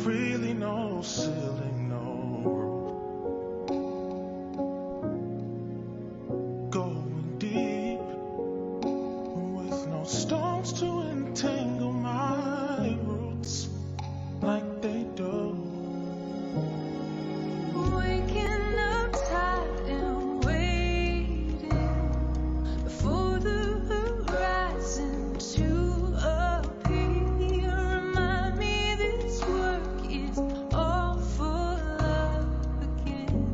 freely, no ceiling, no roof. Going deep with no stones to entangle my roots like they do. Waking up tired and waiting for the horizon to appear. Remind me this work is all for love again.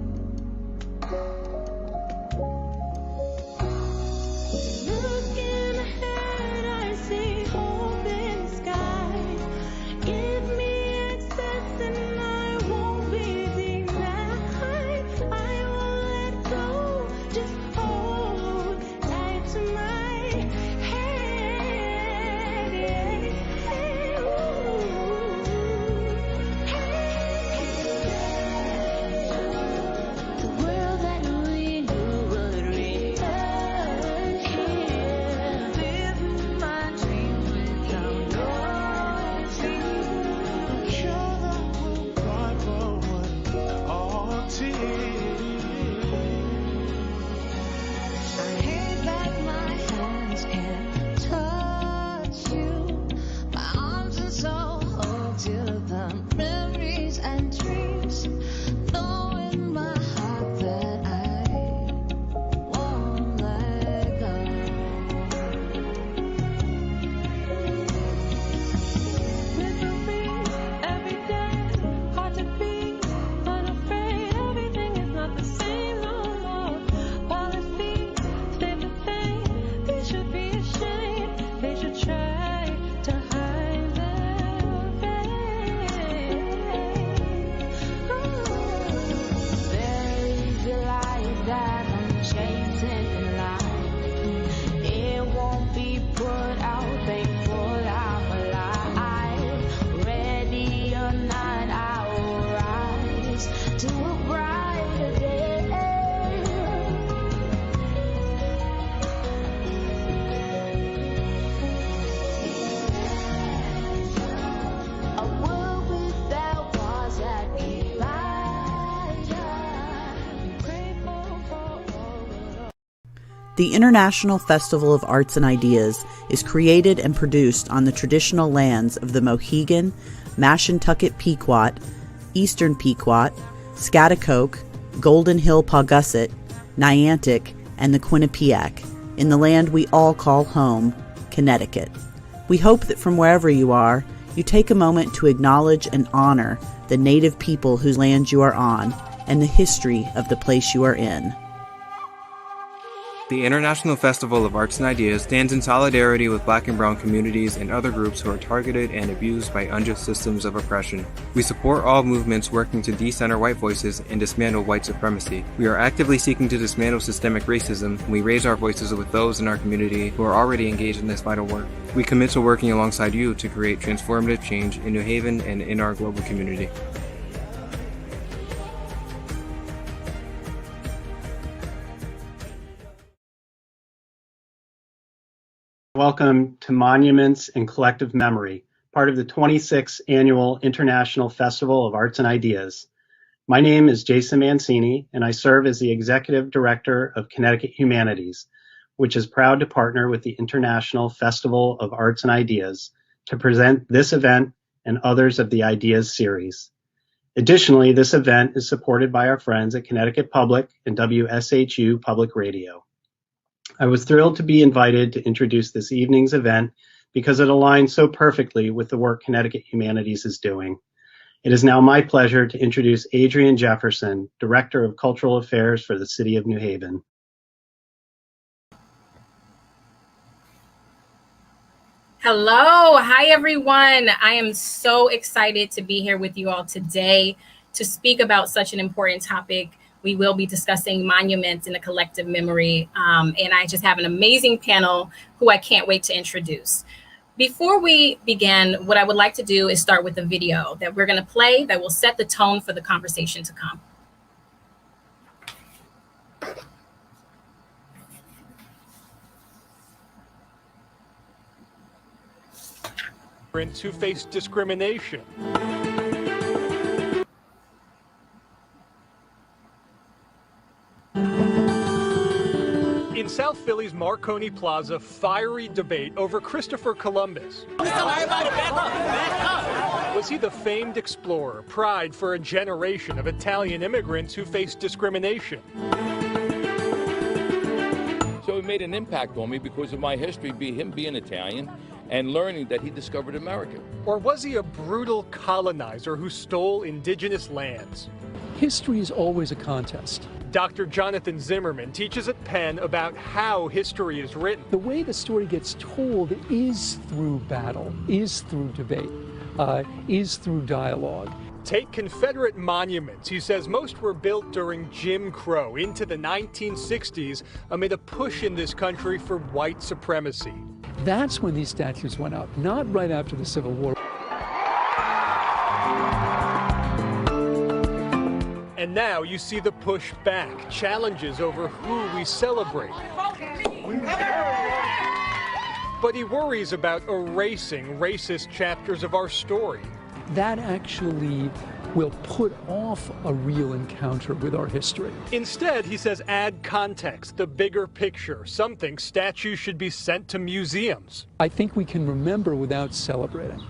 Looking ahead, I see hope in the sky. Give me access and I won't be denied. I won't let go, just hold tight to my hand. The world that we knew would return here. Living my dreams without noise. Sure that will wipe away all tears. I hate that my hands can't touch you. My arms are so hold to the memories and dreams. Know in my heart that I won't let go. Little things every day, hard to be unafraid. Everything is not the same no more. Policies stay the same. They should be ashamed. They should try to hide their face. There's a light that I'm chasing in life. It won't be put out, thankful I'm alive. Ready or not, I will rise to a brighter day. A world without wars that divide us. Be grateful for all of us. The International Festival of Arts and Ideas is created and produced on the traditional lands of the Mohegan, Mashantucket Pequot, Eastern Pequot, Schaghticoke, Golden Hill Paugussett, Niantic, and the Quinnipiac, in the land we all call home, Connecticut. We hope that from wherever you are, you take a moment to acknowledge and honor the native people whose land you are on and the history of the place you are in. The International Festival of Arts and Ideas stands in solidarity with Black and Brown communities and other groups who are targeted and abused by unjust systems of oppression. We support all movements working to decenter white voices and dismantle white supremacy. We are actively seeking to dismantle systemic racism, and we raise our voices with those in our community who are already engaged in this vital work. We commit to working alongside you to create transformative change in New Haven and in our global community. Welcome to Monuments and Collective Memory, part of the 26th Annual International Festival of Arts and Ideas. My name is Jason Mancini, and I serve as the Executive Director of Connecticut Humanities, which is proud to partner with the International Festival of Arts and Ideas to present this event and others of the Ideas series. Additionally, this event is supported by our friends at Connecticut Public and WSHU Public Radio. I was thrilled to be invited to introduce this evening's event because it aligns so perfectly with the work Connecticut Humanities is doing. It is now my pleasure to introduce Adriane Jefferson, Director of Cultural Affairs for the City of New Haven. Hello, hi everyone. I am so excited to be here with you all today to speak about such an important topic. We will be discussing monuments in a collective memory, and I just have an amazing panel who I can't wait to introduce. Before we begin, what I would like to do is start with a video that we're going to play that will set the tone for the conversation to come. Who face discrimination. Philly's Marconi Plaza fiery debate over Christopher Columbus. Was he the famed explorer, pride for a generation of Italian immigrants who faced discrimination? So it made an impact on me because of my history, him being Italian and learning that he discovered America. Or was he a brutal colonizer who stole indigenous lands? History is always a contest. Dr. Jonathan Zimmerman teaches at Penn about how history is written. The way the story gets told is through battle, is through debate, is through dialogue. Take Confederate monuments. He says most were built during Jim Crow into the 1960s amid a push in this country for white supremacy. That's when these statues went up, not right after the Civil War. And now you see the push back, challenges over who we celebrate. But he worries about erasing racist chapters of our story. That actually will put off a real encounter with our history. Instead, he says add context, the bigger picture. Some think statues should be sent to museums. I think we can remember without celebrating.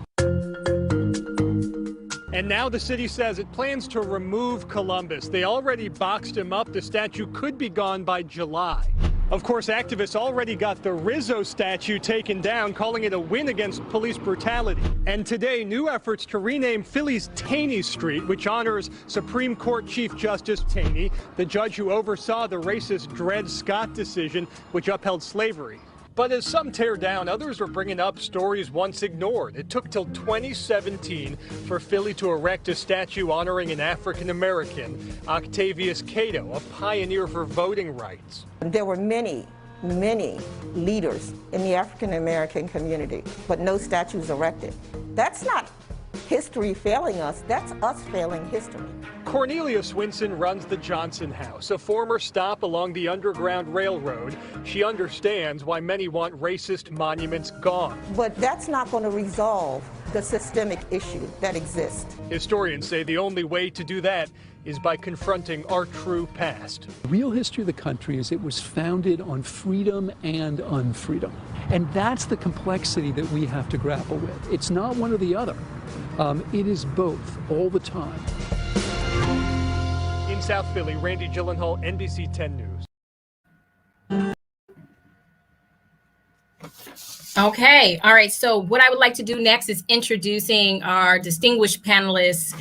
And now the city says it plans to remove Columbus. They already boxed him up. The statue could be gone by July. Of course, activists already got the Rizzo statue taken down, calling it a win against police brutality. And today, new efforts to rename Philly's Taney Street, which honors Supreme Court Chief Justice Taney, the judge who oversaw the racist Dred Scott decision, which upheld slavery. But as some tear down, others are bringing up stories once ignored. It took till 2017 for Philly to erect a statue honoring an African American, Octavius Cato, a pioneer for voting rights. There were many leaders in the African American community, but no statues erected. That's not history failing us, that's us failing history. Cornelia Swinson runs the Johnson House, a former stop along the Underground Railroad. She understands why many want racist monuments gone. But that's not going to resolve the systemic issue that exists. Historians say the only way to do that is by confronting our true past. The real history of the country is it was founded on freedom and unfreedom. And that's the complexity that we have to grapple with. It's not one or the other. It is both, all the time. In South Philly, Randy Gyllenhaal, NBC 10 News. Okay. All right. So what I would like to do next is introducing our distinguished panelists.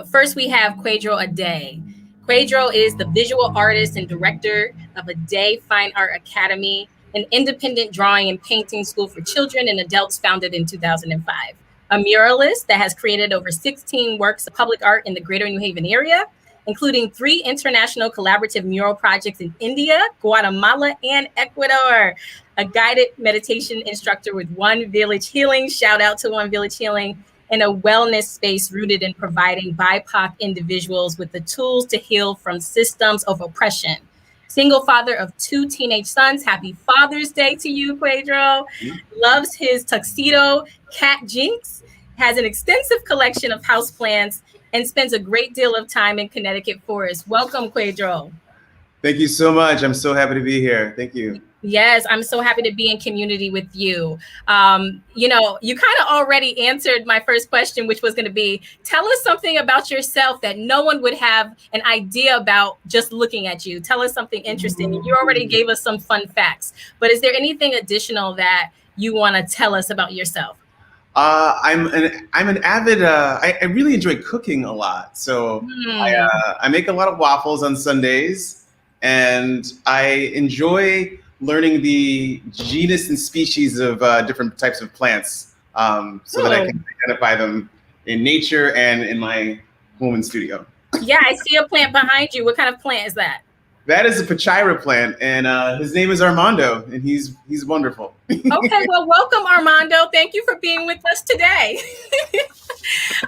First, we have Quadro Ade. Quadro is the visual artist and director of Ade Fine Art Academy, an independent drawing and painting school for children and adults founded in 2005. A muralist that has created over 16 works of public art in the greater New Haven area, including 3 international collaborative mural projects in India, Guatemala, and Ecuador. A guided meditation instructor with One Village Healing, shout out to One Village Healing, and a wellness space rooted in providing BIPOC individuals with the tools to heal from systems of oppression. Single father of 2 teenage sons. Happy Father's Day to you, Quadro. Loves his tuxedo cat Jinx. Has an extensive collection of houseplants and spends a great deal of time in Connecticut forest. Welcome, Quadro. Thank you so much. I'm so happy to be here. Thank you. Yes, I'm so happy to be in community with you. You kind of already answered my first question, which was going to be, tell us something about yourself that no one would have an idea about just looking at you. Tell us something interesting. You already gave us some fun facts, but is there anything additional that you want to tell us about yourself? I'm an avid. I really enjoy cooking a lot. So I make a lot of waffles on Sundays, and I enjoy learning the genus and species of different types of plants, so that I can identify them in nature and in my home and studio. Yeah, I see a plant behind you. What kind of plant is that? That is a Pachira plant, and his name is Armando, and he's wonderful. Okay, well, welcome, Armando. Thank you for being with us today.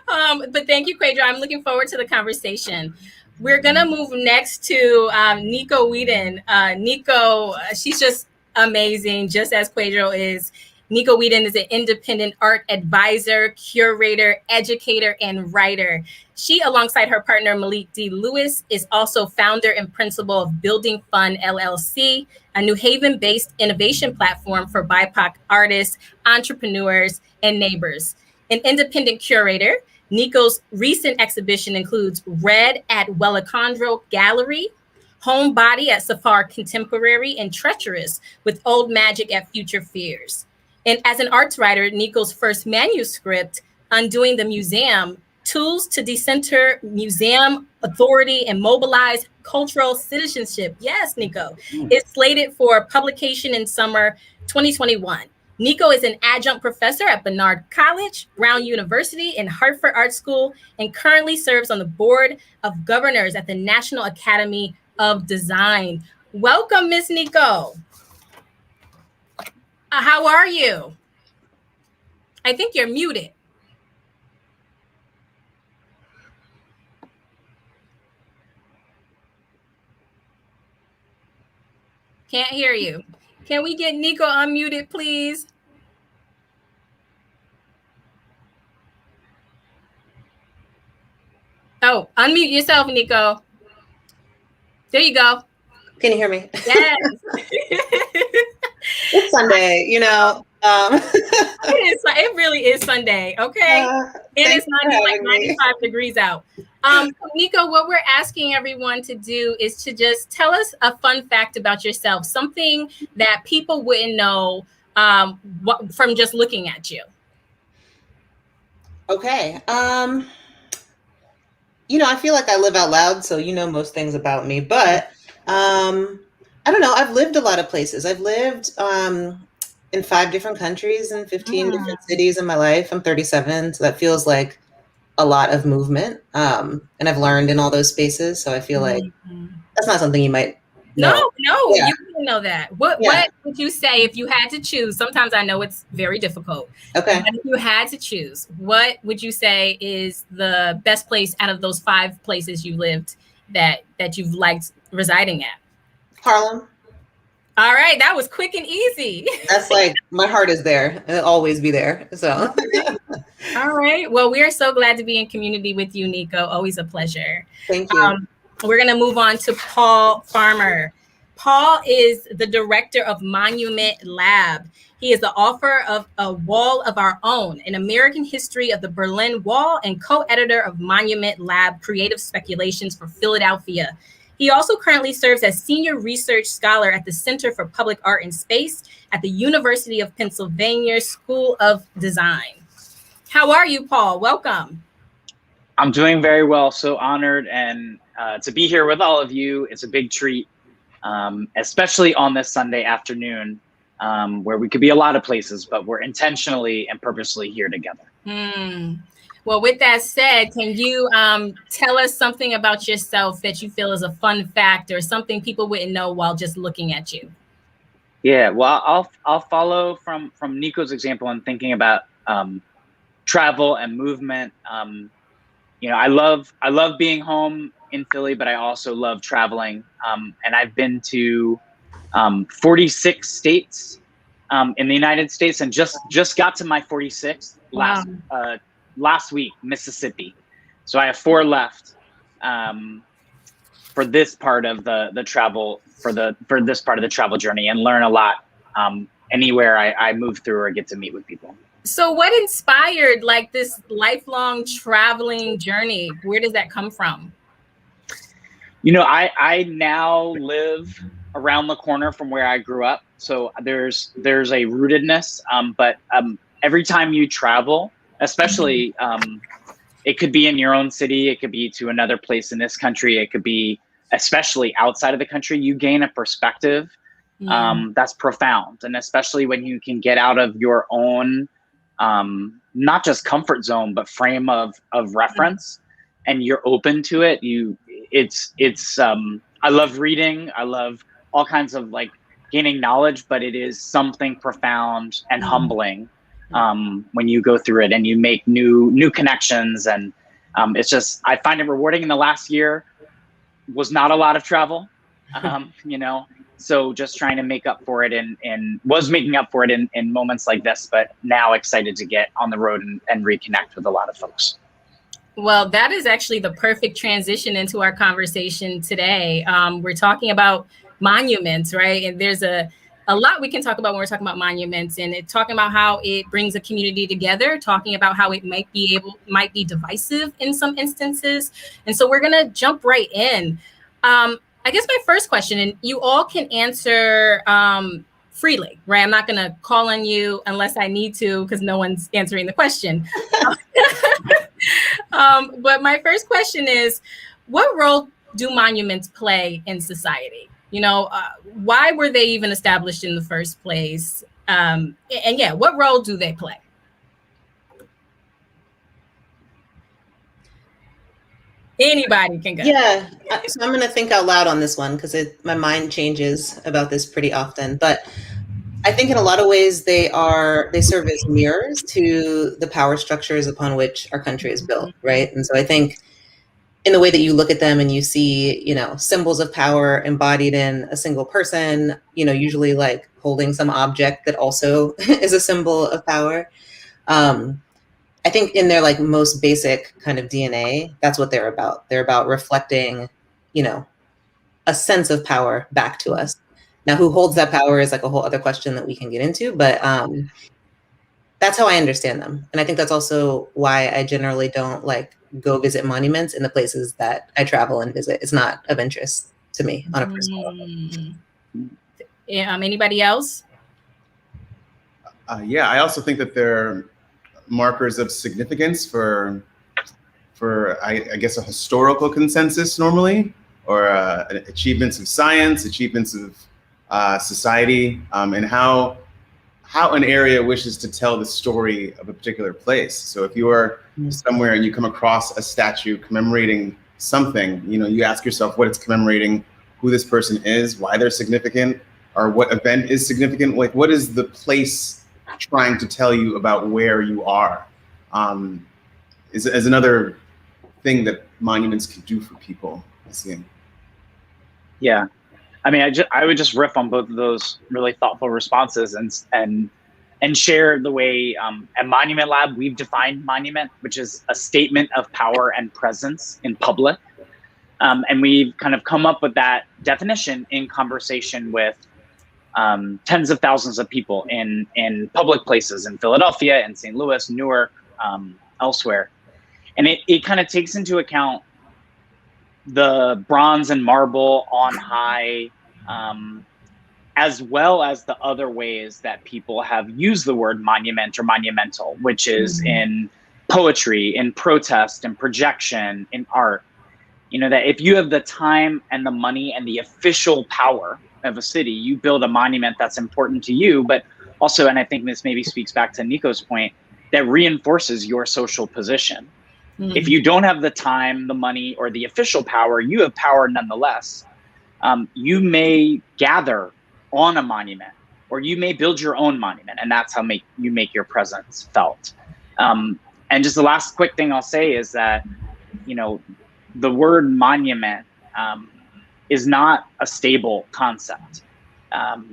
But thank you, Quadro. I'm looking forward to the conversation. We're going to move next to Nico Whedon. Nico, she's just amazing, just as Quadro is. Nico Whedon is an independent art advisor, curator, educator, and writer. She, alongside her partner Malik D. Lewis, is also founder and principal of Building Fun LLC, a New Haven-based innovation platform for BIPOC artists, entrepreneurs, and neighbors. An independent curator, Nico's recent exhibition includes Red at Wellicondro Gallery, Homebody at Safar Contemporary, and Treacherous with Old Magic at Future Fears. And as an arts writer, Nico's first manuscript, Undoing the Museum, Tools to Decenter Museum Authority and Mobilize Cultural Citizenship, yes, Nico, is slated for publication in summer 2021. Nico is an adjunct professor at Barnard College, Brown University, and Hartford Art School, and currently serves on the board of governors at the National Academy of Design. Welcome, Miss Nico. How are you? I think you're muted. Can't hear you. Can we get Nico unmuted, please? Oh, unmute yourself, Nico. There you go. Can you hear me? Yes. It's Sunday, you know. It really is Sunday, okay? And it's not like 95 degrees out. Nico, what we're asking everyone to do is to just tell us a fun fact about yourself, something that people wouldn't know from just looking at you. Okay. You know, I feel like I live out loud, so you know most things about me, but I don't know. I've lived a lot of places. I've lived in 5 different countries and 15 different cities in my life. I'm 37, so that feels like a lot of movement. And I've learned in all those spaces, so I feel like that's not something you might know. No, you didn't know that. What would you say if you had to choose? Sometimes I know it's very difficult. Okay. But if you had to choose, what would you say is the best place out of those 5 places you lived that you've liked residing at? Harlem. All right, that was quick and easy. That's like, my heart is there. It'll always be there. So. All right. Well, we are so glad to be in community with you, Nico. Always a pleasure. Thank you. We're going to move on to Paul Farmer. Paul is the director of Monument Lab. He is the author of A Wall of Our Own, an American history of the Berlin Wall, and co-editor of Monument Lab, Creative Speculations for Philadelphia. He also currently serves as senior research scholar at the Center for Public Art and Space at the University of Pennsylvania School of Design. How are you, Paul? Welcome. I'm doing very well. So honored and to be here with all of you. It's a big treat, especially on this Sunday afternoon, where we could be a lot of places, but we're intentionally and purposely here together. Well, with that said, can you tell us something about yourself that you feel is a fun fact or something people wouldn't know while just looking at you? Yeah, well, I'll follow from Nico's example and thinking about travel and movement. You know, I love being home in Philly, but I also love traveling. And I've been to 46 states in the United States, and just got to my 46th last week, Mississippi. So I have 4 left for this part of the travel for this part of the travel journey, and learn a lot anywhere I move through or get to meet with people. So what inspired like this lifelong traveling journey? Where does that come from? You know, I now live around the corner from where I grew up. So there's a rootedness, but every time you travel, especially it could be in your own city, it could be to another place in this country, it could be especially outside of the country, you gain a perspective that's profound. And especially when you can get out of your own not just comfort zone, but frame of reference, and you're open to it. I love reading. I love all kinds of like gaining knowledge, but it is something profound and humbling when you go through it and you make new connections. And it's just, I find it rewarding. In the last year was not a lot of travel, you know, So just trying to make up for it and was making up for it in moments like this, but now excited to get on the road and reconnect with a lot of folks. Well, that is actually the perfect transition into our conversation today. We're talking about monuments, right? And there's a lot we can talk about when we're talking about monuments, and talking about how it brings a community together, talking about how it might be divisive in some instances. And so we're gonna jump right in. I guess my first question, and you all can answer freely, right? I'm not gonna call on you unless I need to, because no one's answering the question. But my first question is, what role do monuments play in society? You know, why were they even established in the first place? And yeah, what role do they play? Anybody can go. Yeah, so I'm going to think out loud on this one because my mind changes about this pretty often. But I think in a lot of ways they serve as mirrors to the power structures upon which our country is built, right? And so I think in the way that you look at them and you see, you know, symbols of power embodied in a single person, you know, usually like holding some object that also is a symbol of power. I think in their like most basic kind of DNA, that's what they're about. They're about reflecting, you know, a sense of power back to us. Now, who holds that power is like a whole other question that we can get into, but that's how I understand them. And I think that's also why I generally don't like go visit monuments in the places that I travel and visit. It's not of interest to me on a personal level. Yeah, anybody else? Yeah, I also think that they're markers of significance for I guess a historical consensus normally, or achievements of science, achievements of society, and how an area wishes to tell the story of a particular place. So if you are somewhere and you come across a statue commemorating something, you know, you ask yourself what it's commemorating, who this person is, why they're significant, or what event is significant. Like, what is the place trying to tell you about where you are? Is another thing that monuments can do for people, I see. Yeah. I mean, I would just riff on both of those really thoughtful responses and share the way at Monument Lab we've defined monument, which is a statement of power and presence in public. And we've kind of come up with that definition in conversation with tens of thousands of people in public places in Philadelphia, in St. Louis, Newark, elsewhere. And it kind of takes into account the bronze and marble on high, as well as the other ways that people have used the word monument or monumental, which is in poetry, in protest, in projection, in art. You know, that if you have the time and the money and the official power of a city, you build a monument that's important to you, but also, and I think this maybe speaks back to Nico's point, that reinforces your social position. If you don't have the time, the money, or the official power, you have power nonetheless. You may gather on a monument, or you may build your own monument, and that's how you make your presence felt. And just the last quick thing I'll say is that, you know, the word monument is not a stable concept.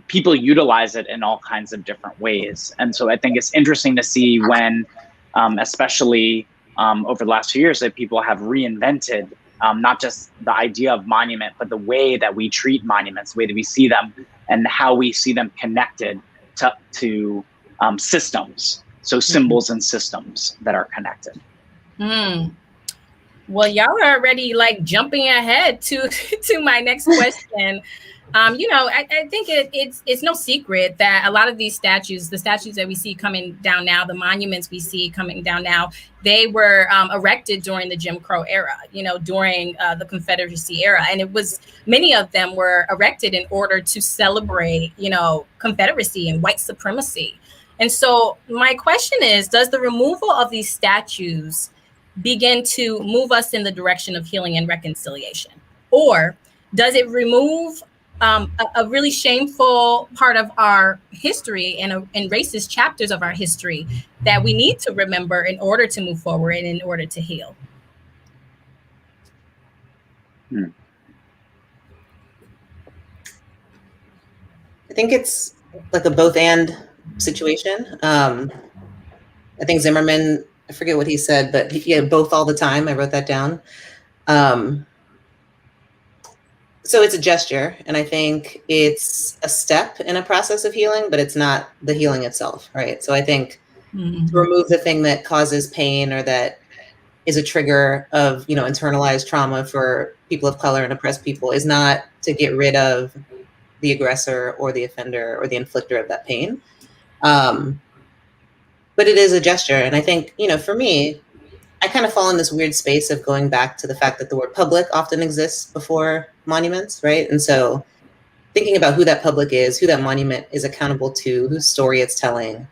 People utilize it in all kinds of different ways. And so I think it's interesting to see when, especially over the last few years, that people have reinvented not just the idea of monument, but the way that we treat monuments, the way that we see them, and how we see them connected to systems. So symbols and systems that are connected. Well, y'all are already like jumping ahead to my next question. You know, I think it's no secret that a lot of these statues, the statues that we see coming down now, the monuments we see coming down now, they were erected during the Jim Crow era, you know, during the Confederacy era. And it was, many of them were erected in order to celebrate, you know, Confederacy and white supremacy. And so my question is, does the removal of these statues begin to move us in the direction of healing and reconciliation? Or does it remove a really shameful part of our history and racist chapters of our history that we need to remember in order to move forward and in order to heal? I think it's like a both and situation. I think Zimmerman, I forget what he said, but he had both all the time. I wrote that down. So it's a gesture, and I think it's a step in a process of healing, but it's not the healing itself, right? So I think to remove the thing that causes pain or that is a trigger of, you know, internalized trauma for people of color and oppressed people is not to get rid of the aggressor or the offender or the inflictor of that pain. But it is a gesture. And I think, you know, for me, I kind of fall in this weird space of going back to the fact that the word public often exists before monuments, right? And so thinking about who that public is, who that monument is accountable to, whose story it's telling,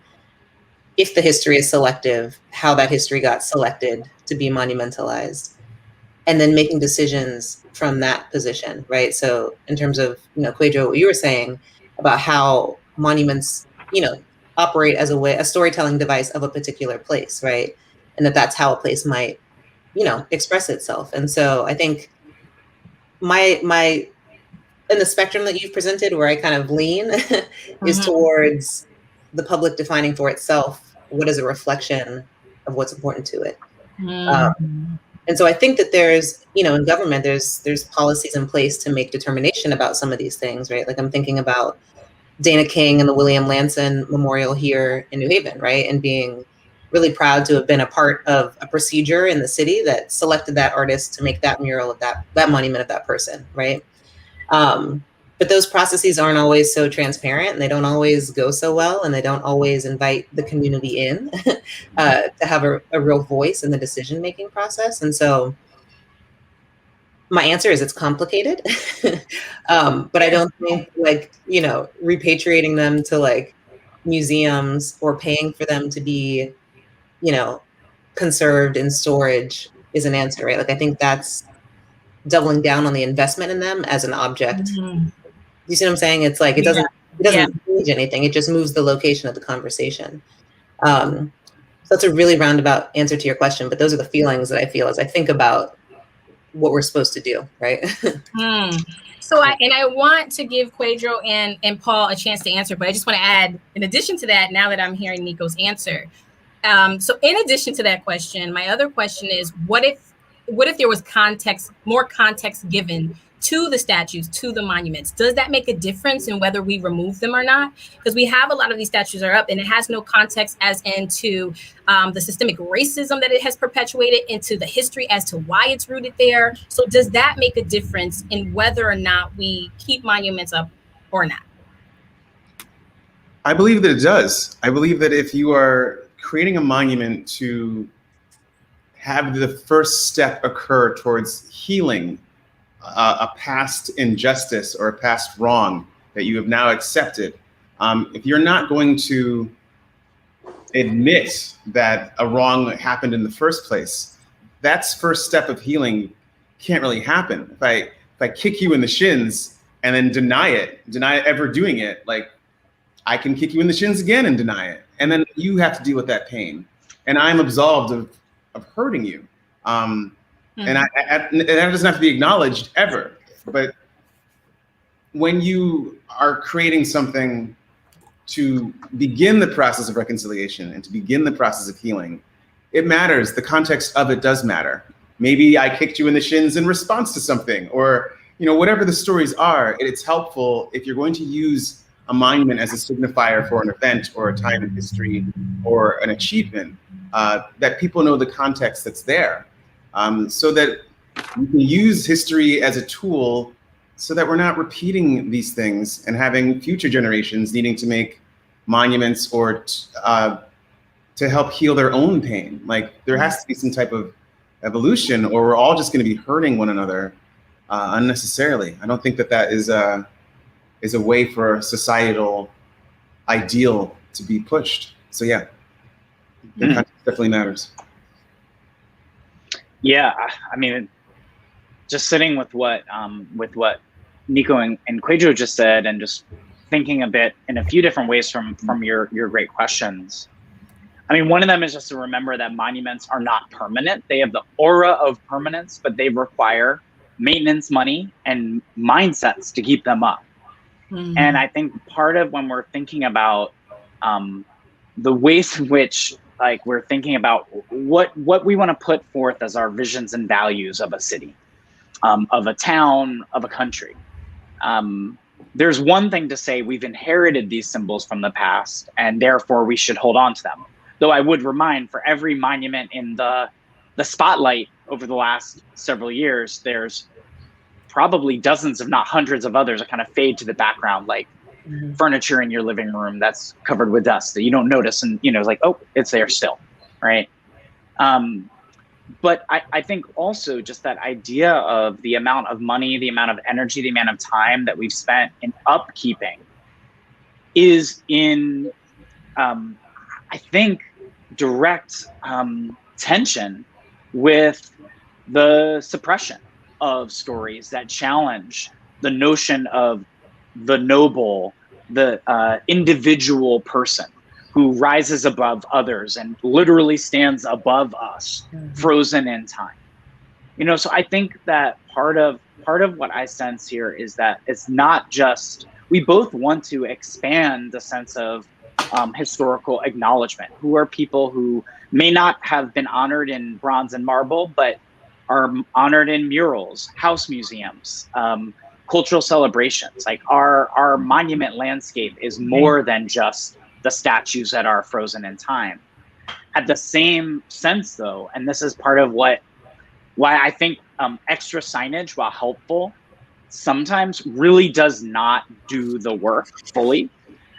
if the history is selective, how that history got selected to be monumentalized, and then making decisions from that position, right? So in terms of, you know, Kwejo, what you were saying about how monuments, you know, operate as a storytelling device of a particular place, right? And that's how a place might, you know, express itself. And so I think my in the spectrum that you've presented, where I kind of lean is towards the public defining for itself what is a reflection of what's important to it. And so I think that there's, you know, in government, there's policies in place to make determination about some of these things, right? Like I'm thinking about Dana King and the William Lanson Memorial here in New Haven, right? And being really proud to have been a part of a procedure in the city that selected that artist to make that mural of that monument of that person, right? But those processes aren't always so transparent, and they don't always go so well, and they don't always invite the community in to have a real voice in the decision-making process. And so my answer is it's complicated, but I don't think, like, you know, repatriating them to like museums or paying for them to be, you know, conserved in storage is an answer, right? Like I think that's doubling down on the investment in them as an object. You see what I'm saying? It's like it doesn't change anything. It just moves the location of the conversation. So that's a really roundabout answer to your question, but those are the feelings that I feel as I think about what we're supposed to do, right? So I want to give Kwejo and Paul a chance to answer, but I just want to add, in addition to that, now that I'm hearing Nico's answer. So in addition to that question, my other question is, what if there was more context given to the statues, to the monuments? Does that make a difference in whether we remove them or not? Because we have a lot of these statues are up and it has no context as into the systemic racism that it has perpetuated, into the history as to why it's rooted there. So does that make a difference in whether or not we keep monuments up or not? I believe that it does. I believe that if you are creating a monument to have the first step occur towards healing a past injustice or a past wrong that you have now accepted, if you're not going to admit that a wrong happened in the first place, that's first step of healing can't really happen. If I kick you in the shins and then deny ever doing it, like I can kick you in the shins again and deny it. And then you have to deal with that pain. And I'm absolved of hurting you. And that doesn't have to be acknowledged ever. But when you are creating something to begin the process of reconciliation and to begin the process of healing, it matters. The context of it does matter. Maybe I kicked you in the shins in response to something, or, you know, whatever the stories are. It's helpful if you're going to use a monument as a signifier for an event or a time in history or an achievement, that people know the context that's there, so that we can use history as a tool so that we're not repeating these things and having future generations needing to make monuments or to help heal their own pain. Like there has to be some type of evolution, or we're all just going to be hurting one another unnecessarily. I don't think that is a way for a societal ideal to be pushed. So yeah, the context definitely matters. Yeah, I mean, just sitting with what Nico and Kwejo just said, and just thinking a bit in a few different ways from your great questions. I mean, one of them is just to remember that monuments are not permanent. They have the aura of permanence, but they require maintenance money and mindsets to keep them up. And I think part of when we're thinking about the ways in which like we're thinking about what we want to put forth as our visions and values of a city, of a town, of a country. There's one thing to say we've inherited these symbols from the past and therefore we should hold on to them. Though I would remind, for every monument in the spotlight over the last several years, there's probably dozens, if not hundreds of others that kind of fade to the background, like furniture in your living room that's covered with dust that you don't notice. And, it's like, oh, it's there still, right? But I think also just that idea of the amount of money, the amount of energy, the amount of time that we've spent in upkeeping is in, I think, direct tension with the suppression of stories that challenge the notion of the noble, the individual person who rises above others and literally stands above us, frozen in time. So I think that part of what I sense here is that it's not just, we both want to expand the sense of historical acknowledgement. Who are people who may not have been honored in bronze and marble, but are honored in murals, house museums, cultural celebrations. Like our monument landscape is more than just the statues that are frozen in time. At the same sense, though, and this is part of why I think extra signage, while helpful, sometimes really does not do the work fully,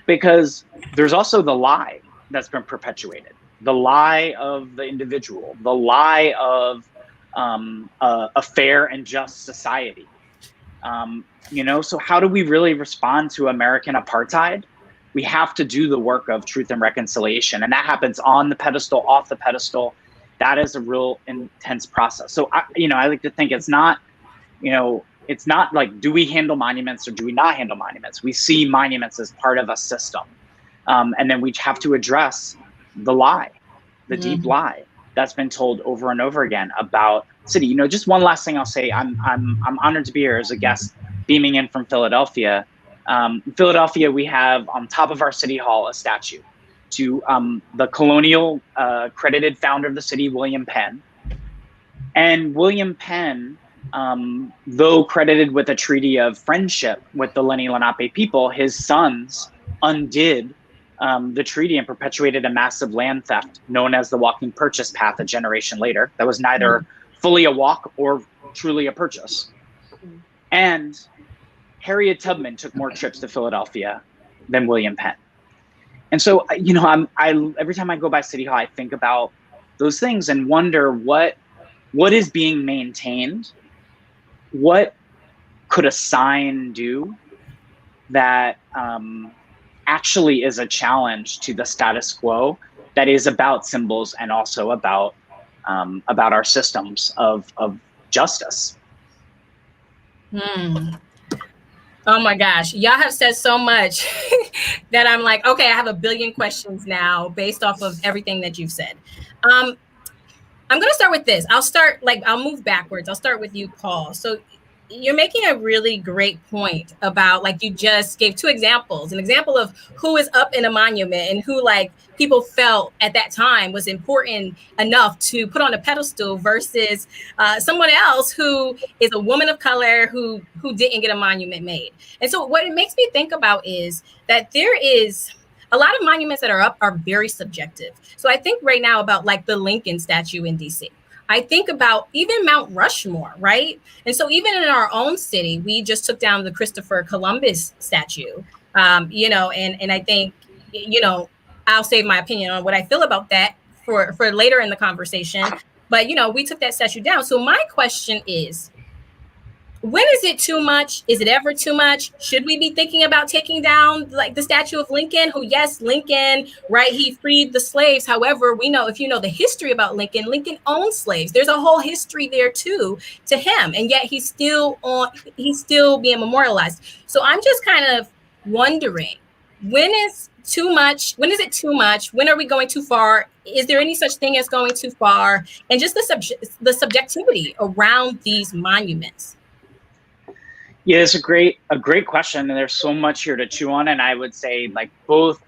because there's also the lie that's been perpetuated, the lie of the individual, the lie of a fair and just society. So how do we really respond to American apartheid? We have to do the work of truth and reconciliation, and that happens on the pedestal, off the pedestal. That is a real intense process. So I like to think it's not like, do we handle monuments or do we not handle monuments? We see monuments as part of a system, and then we have to address the lie, the deep lie that's been told over and over again about city. Just one last thing I'll say. I'm honored to be here as a guest, beaming in from Philadelphia. Philadelphia, we have on top of our city hall a statue to the colonial credited founder of the city, William Penn. And William Penn, though credited with a treaty of friendship with the Lenni Lenape people, his sons undid the treaty and perpetuated a massive land theft known as the Walking Purchase Path a generation later. That was neither fully a walk or truly a purchase. And Harriet Tubman took more trips to Philadelphia than William Penn. And so, every time I go by City Hall, I think about those things and wonder what is being maintained. What could a sign do that actually is a challenge to the status quo, that is about symbols and also about our systems of justice? Oh my gosh, y'all have said so much that I'm like, okay, I have a billion questions now based off of everything that you've said. I'm going to start with this. I'll move backwards. I'll start with you, Paul. So you're making a really great point about, like, you just gave two examples, an example of who is up in a monument and who, like, people felt at that time was important enough to put on a pedestal versus someone else who is a woman of color who didn't get a monument made. And so what it makes me think about is that there is a lot of monuments that are up are very subjective. So I think right now about, like, the Lincoln statue in DC. I think about even Mount Rushmore, right? And so even in our own city, we just took down the Christopher Columbus statue, and I think, I'll save my opinion on what I feel about that for later in the conversation. But, we took that statue down. So my question is, when is it too much? Is it ever too much? Should we be thinking about taking down, like, the statue of Lincoln, who, yes, Lincoln, right, he freed the slaves. However, we know, if you know the history about Lincoln, Lincoln owned slaves. There's a whole history there too to him, and yet he's still being memorialized. So I'm just kind of wondering, when is too much? When is it too much? When are we going too far? Is there any such thing as going too far? And just the subjectivity around these monuments. Yeah, it's a great question, and there's so much here to chew on. And I would say, like, both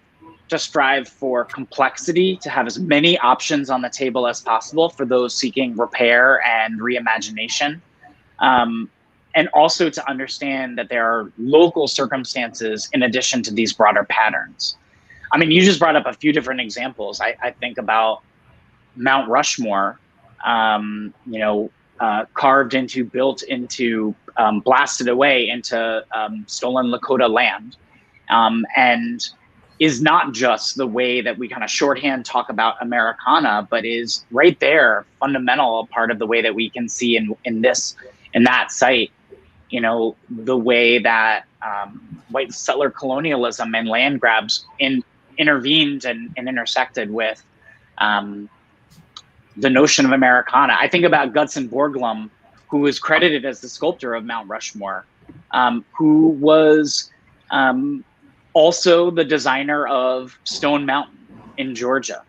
to strive for complexity, to have as many options on the table as possible for those seeking repair and reimagination, and also to understand that there are local circumstances in addition to these broader patterns. I mean, you just brought up a few different examples. I think about Mount Rushmore, carved into, built into, blasted away into stolen Lakota land, and is not just the way that we kind of shorthand talk about Americana, but is right there, fundamental part of the way that we can see in that site, the way that white settler colonialism and land grabs intervened and intersected with the notion of Americana. I think about Gutzon Borglum, who is credited as the sculptor of Mount Rushmore, who was also the designer of Stone Mountain in Georgia.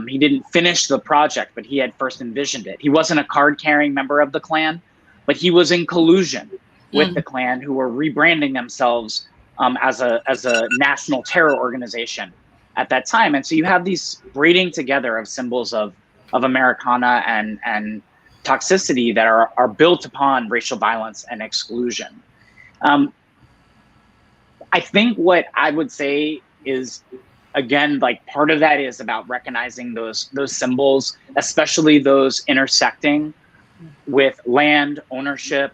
He didn't finish the project, but he had first envisioned it. He wasn't a card-carrying member of the Klan, but he was in collusion with the Klan, who were rebranding themselves as a national terror organization at that time. And so you have these braiding together of symbols of Americana and toxicity that are built upon racial violence and exclusion. I think what I would say is, again, like, part of that is about recognizing those symbols, especially those intersecting with land ownership,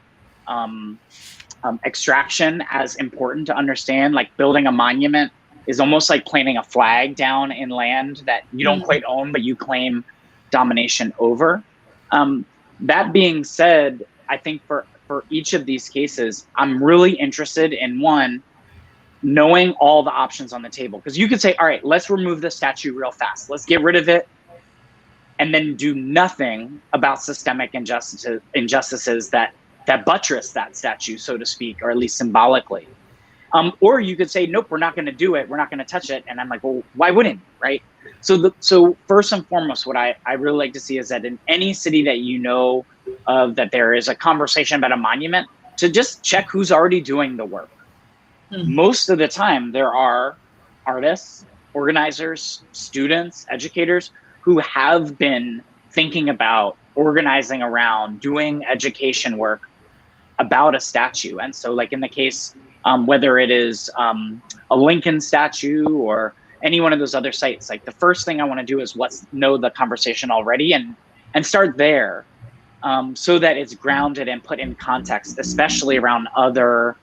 extraction, as important to understand. Like, building a monument is almost like planting a flag down in land that you don't quite own, but you claim domination over. That being said, I think for each of these cases, I'm really interested in, one, knowing all the options on the table. Because you could say, all right, let's remove the statue real fast. Let's get rid of it, and then do nothing about systemic injustices that buttress that statue, so to speak, or at least symbolically. Or you could say, nope, we're not going to do it. We're not going to touch it. And I'm like, well, why wouldn't you, right? So first and foremost, what I really like to see is that in any city that you know of, that there is a conversation about a monument, to just check who's already doing the work. Most of the time, there are artists, organizers, students, educators who have been thinking about organizing around doing education work about a statue. And so, like, in the case, whether it is a Lincoln statue or any one of those other sites, like, the first thing I want to do is know the conversation already and start there, so that it's grounded and put in context, especially around other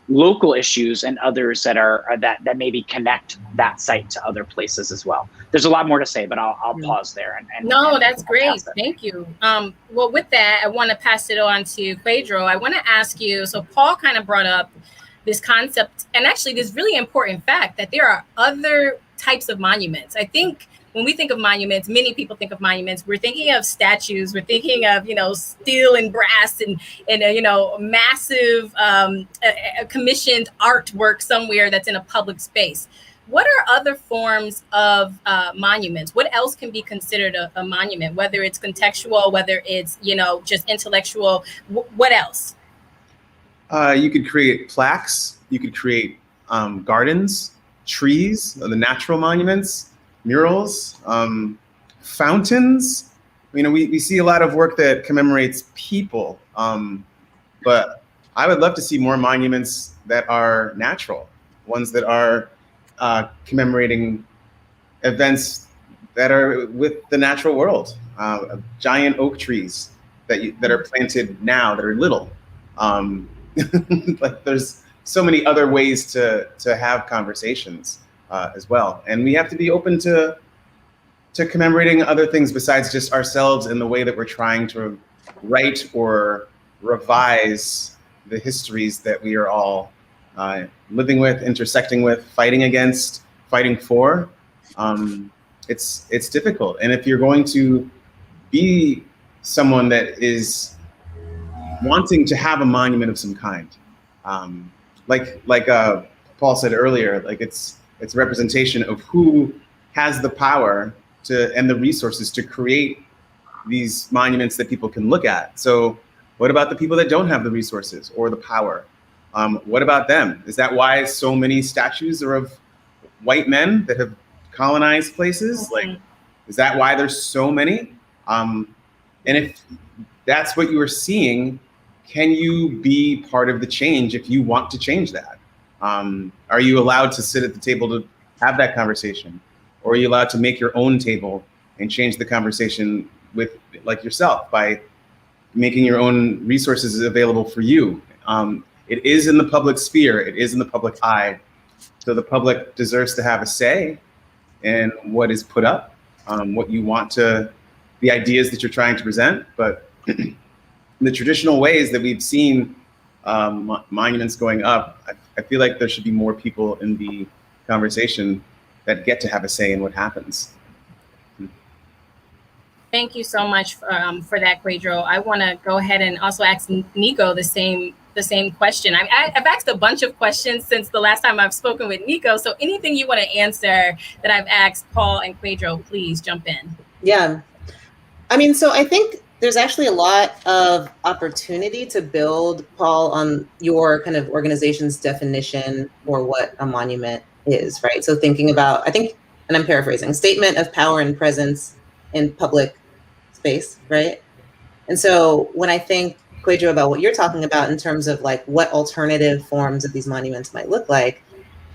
local issues and others that maybe connect that site to other places as well. There's a lot more to say, but I'll pause there. No, that's great. Thank you. Well, with that, I want to pass it on to Pedro. I want to ask you, so Paul kind of brought up this concept, and actually this really important fact, that there are other types of monuments. I think when we think of monuments, many people think of monuments, we're thinking of statues, we're thinking of, steel and brass and massive commissioned artwork somewhere that's in a public space. What are other forms of monuments? What else can be considered a monument, whether it's contextual, whether it's, just intellectual, what else? You could create plaques, you could create gardens, trees, the natural monuments, murals, fountains. We see a lot of work that commemorates people, but I would love to see more monuments that are natural, ones that are commemorating events that are with the natural world, giant oak trees that are planted now that are little. Like, there's so many other ways to have conversations as well, and we have to be open to commemorating other things besides just ourselves in the way that we're trying to write or revise the histories that we are all living with, intersecting with, fighting against, fighting for. It's difficult, and if you're going to be someone that is wanting to have a monument of some kind, like Paul said earlier, like, it's a representation of who has the power and the resources to create these monuments that people can look at. So What about the people that don't have the resources or the power? What about them? Is that why so many statues are of white men that have colonized places? Like, is that why there's so many? And if that's what you are seeing, can you be part of the change if you want to change that? Are you allowed to sit at the table to have that conversation? Or are you allowed to make your own table and change the conversation with, like yourself, by making your own resources available for you? It is in the public sphere, it is in the public eye. So the public deserves to have a say in what is put up, what you want to, the ideas that you're trying to present. But the traditional ways that we've seen monuments going up, I feel like there should be more people in the conversation that get to have a say in what happens. Thank you so much for that, Quadro. I want to go ahead and also ask Nico the same question. I've asked a bunch of questions since the last time I've spoken with Nico. So anything you want to answer that I've asked Paul and Quadro, please jump in. Yeah. I mean, so I think there's actually a lot of opportunity to build, Paul, on your kind of organization's definition for what a monument is, right? So thinking about, I think, and I'm paraphrasing, statement of power and presence in public space, right? And so when I think, Quadro, about what you're talking about in terms of like what alternative forms of these monuments might look like,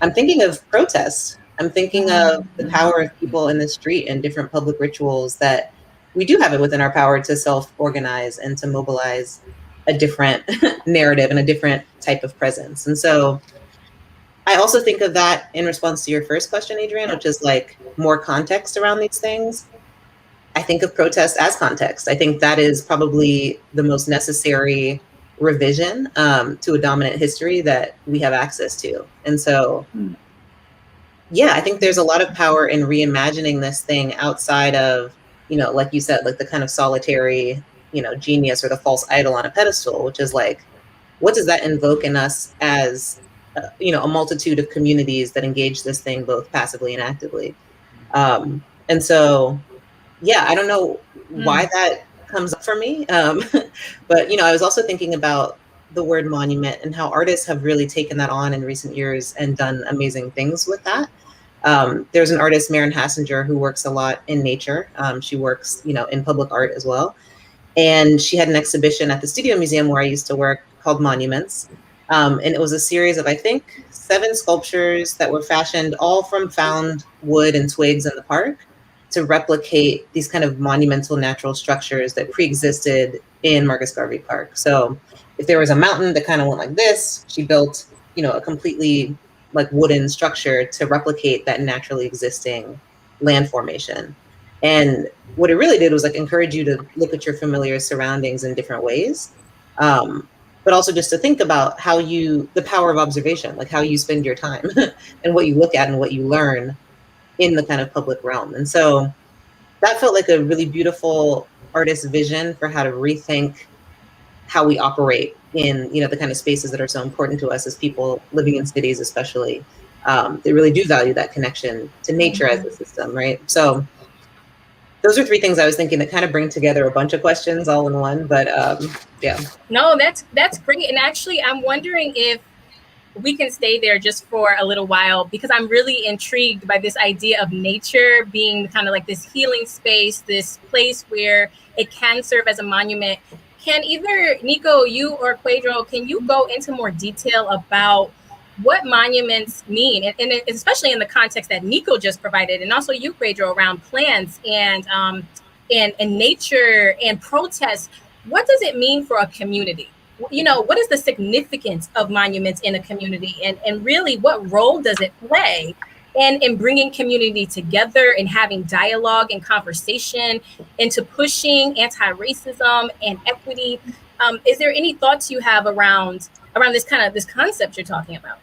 I'm thinking of protest. I'm thinking of the power of people in the street and different public rituals that we do have it within our power to self-organize and to mobilize a different narrative and a different type of presence. And so I also think of that in response to your first question, Adriane, which is like more context around these things. I think of protest as context. I think that is probably the most necessary revision to a dominant history that we have access to. And so, yeah, I think there's a lot of power in reimagining this thing outside of, you know, like you said, like the kind of solitary, you know, genius or the false idol on a pedestal, which is like, what does that invoke in us as, you know, a multitude of communities that engage this thing both passively and actively. And so, yeah, I don't know why that comes up for me. But, you know, I was also thinking about the word monument and how artists have really taken that on in recent years and done amazing things with that. There's an artist, Marin Hassinger, who works a lot in nature. She works, you know, in public art as well. And she had an exhibition at the Studio Museum where I used to work called Monuments. And it was a series of, I think, 7 sculptures that were fashioned all from found wood and twigs in the park to replicate these kind of monumental natural structures that pre-existed in Marcus Garvey Park. So if there was a mountain that kind of went like this, she built, you know, a completely like wooden structure to replicate that naturally existing land formation. And what it really did was like encourage you to look at your familiar surroundings in different ways. But also just to think about how you, the power of observation, like how you spend your time and what you look at and what you learn in the kind of public realm. And so that felt like a really beautiful artist's vision for how to rethink how we operate in, you know, the kind of spaces that are so important to us as people living in cities, especially. They really do value that connection to nature as a system, right? So those are 3 things I was thinking that kind of bring together a bunch of questions all in one, but yeah. No, that's great. And actually, I'm wondering if we can stay there just for a little while, because I'm really intrigued by this idea of nature being kind of like this healing space, this place where it can serve as a monument. Can either Nico, you or Quadro, can you go into more detail about what monuments mean, and especially in the context that Nico just provided, and also you, Quadro, around plants and nature and protests? What does it mean for a community? You know, what is the significance of monuments in a community, and really what role does it play in bringing community together and having dialogue and conversation into pushing anti-racism and equity? Is there any thoughts you have around this concept you're talking about?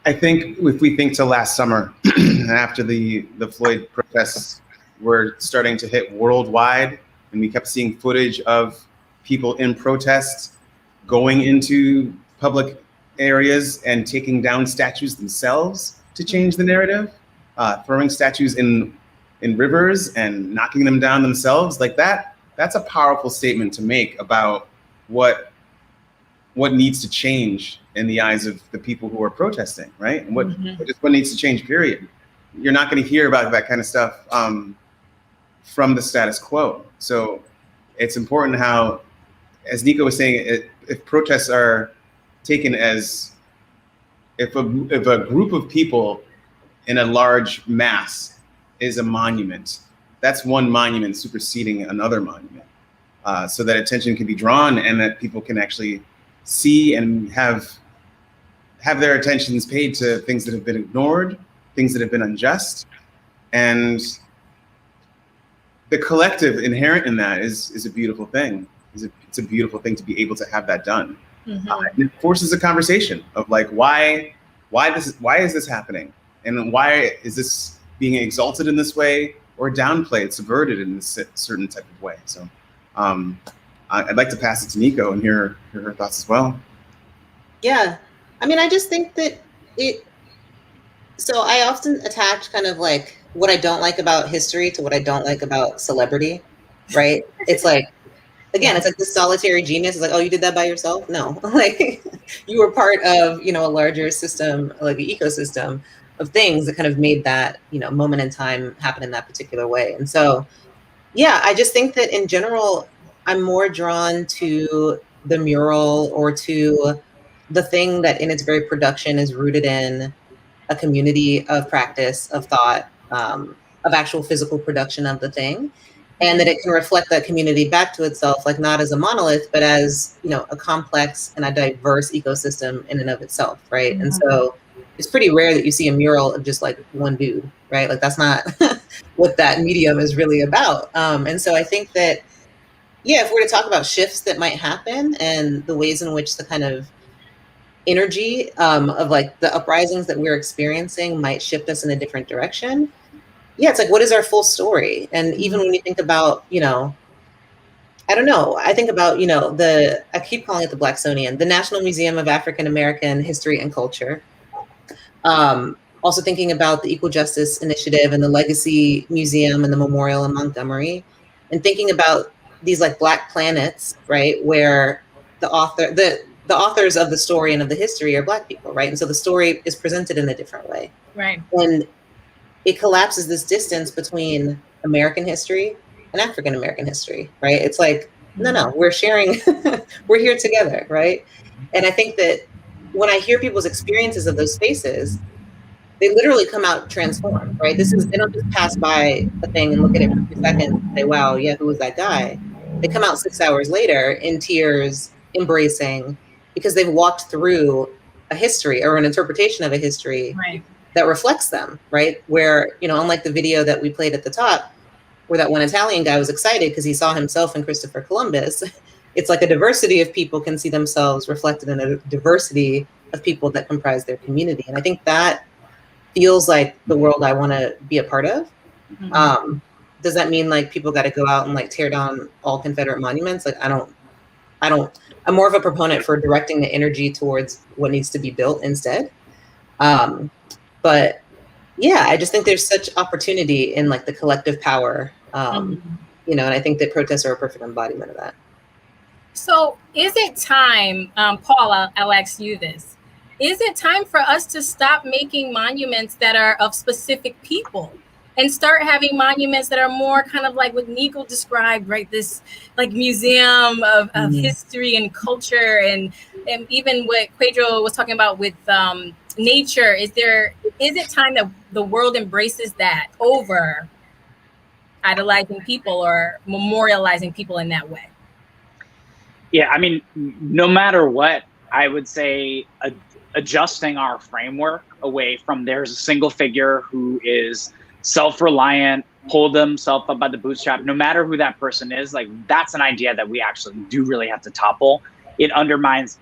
I think if we think to last summer, after the Floyd protests were starting to hit worldwide, and we kept seeing footage of people in protests going into public areas and taking down statues themselves to change the narrative, throwing statues in rivers and knocking them down themselves, like that's a powerful statement to make about what needs to change in the eyes of the people who are protesting, right? And what needs to change, period. You're not going to hear about that kind of stuff from the status quo. So it's important how, as Nico was saying, if protests are taken as, if a group of people in a large mass is a monument, that's one monument superseding another monument, so that attention can be drawn and that people can actually see and have their attentions paid to things that have been ignored, things that have been unjust. And the collective inherent in that is a beautiful thing. It's a beautiful thing to be able to have that done. And it forces a conversation of like, why is this happening? And why is this being exalted in this way or downplayed, subverted in this certain type of way? So I'd like to pass it to Nico and hear her thoughts as well. Yeah, I mean, I just think that so I often attach kind of like what I don't like about history to what I don't like about celebrity, right? It's like, again, it's like this solitary genius. It's like, oh, you did that by yourself? No, like you were part of, a larger system, like an ecosystem of things that kind of made that, moment in time happen in that particular way. And so, yeah, I just think that in general, I'm more drawn to the mural or to the thing that in its very production is rooted in a community of practice, of thought, of actual physical production of the thing, and that it can reflect that community back to itself, like not as a monolith, but as, a complex and a diverse ecosystem in and of itself, right? And so it's pretty rare that you see a mural of just like one dude, right? Like that's not what that medium is really about. And so I think that, yeah, if we're to talk about shifts that might happen and the ways in which the kind of energy of like the uprisings that we're experiencing might shift us in a different direction. Yeah, it's like, what is our full story? And even when you think about, I don't know, I think about, I keep calling it the Blacksonian, the National Museum of African American History and Culture. Also thinking about the Equal Justice Initiative and the Legacy Museum and the Memorial in Montgomery, and thinking about these like Black planets, right, where the authors of the story and of the history are Black people, right? And so the story is presented in a different way. Right. And it collapses this distance between American history and African American history, right? It's like, no, we're sharing, we're here together, right? And I think that when I hear people's experiences of those spaces, they literally come out transformed, right? They don't just pass by a thing and look at it for 2 seconds and say, wow, yeah, who was that guy? They come out 6 hours later in tears, embracing, because they've walked through a history or an interpretation of a history that reflects them, right? Where, unlike the video that we played at the top, where that one Italian guy was excited because he saw himself in Christopher Columbus, it's like a diversity of people can see themselves reflected in a diversity of people that comprise their community. And I think that feels like the world I want to be a part of. Does that mean like people got to go out and like tear down all Confederate monuments? Like, I'm more of a proponent for directing the energy towards what needs to be built instead. But yeah, I just think there's such opportunity in like the collective power, and I think that protests are a perfect embodiment of that. So is it time, Paul, I'll ask you this. Is it time for us to stop making monuments that are of specific people and start having monuments that are more kind of like what Nico described, right? This like museum of history and culture, and even what Pedro was talking about with nature. Is it time that the world embraces that over idolizing people or memorializing people in that way? Yeah, I mean, no matter what, I would say adjusting our framework away from there's a single figure who is self-reliant, pulled himself up by the bootstrap, no matter who that person is, like that's an idea that we actually do really have to topple. It undermines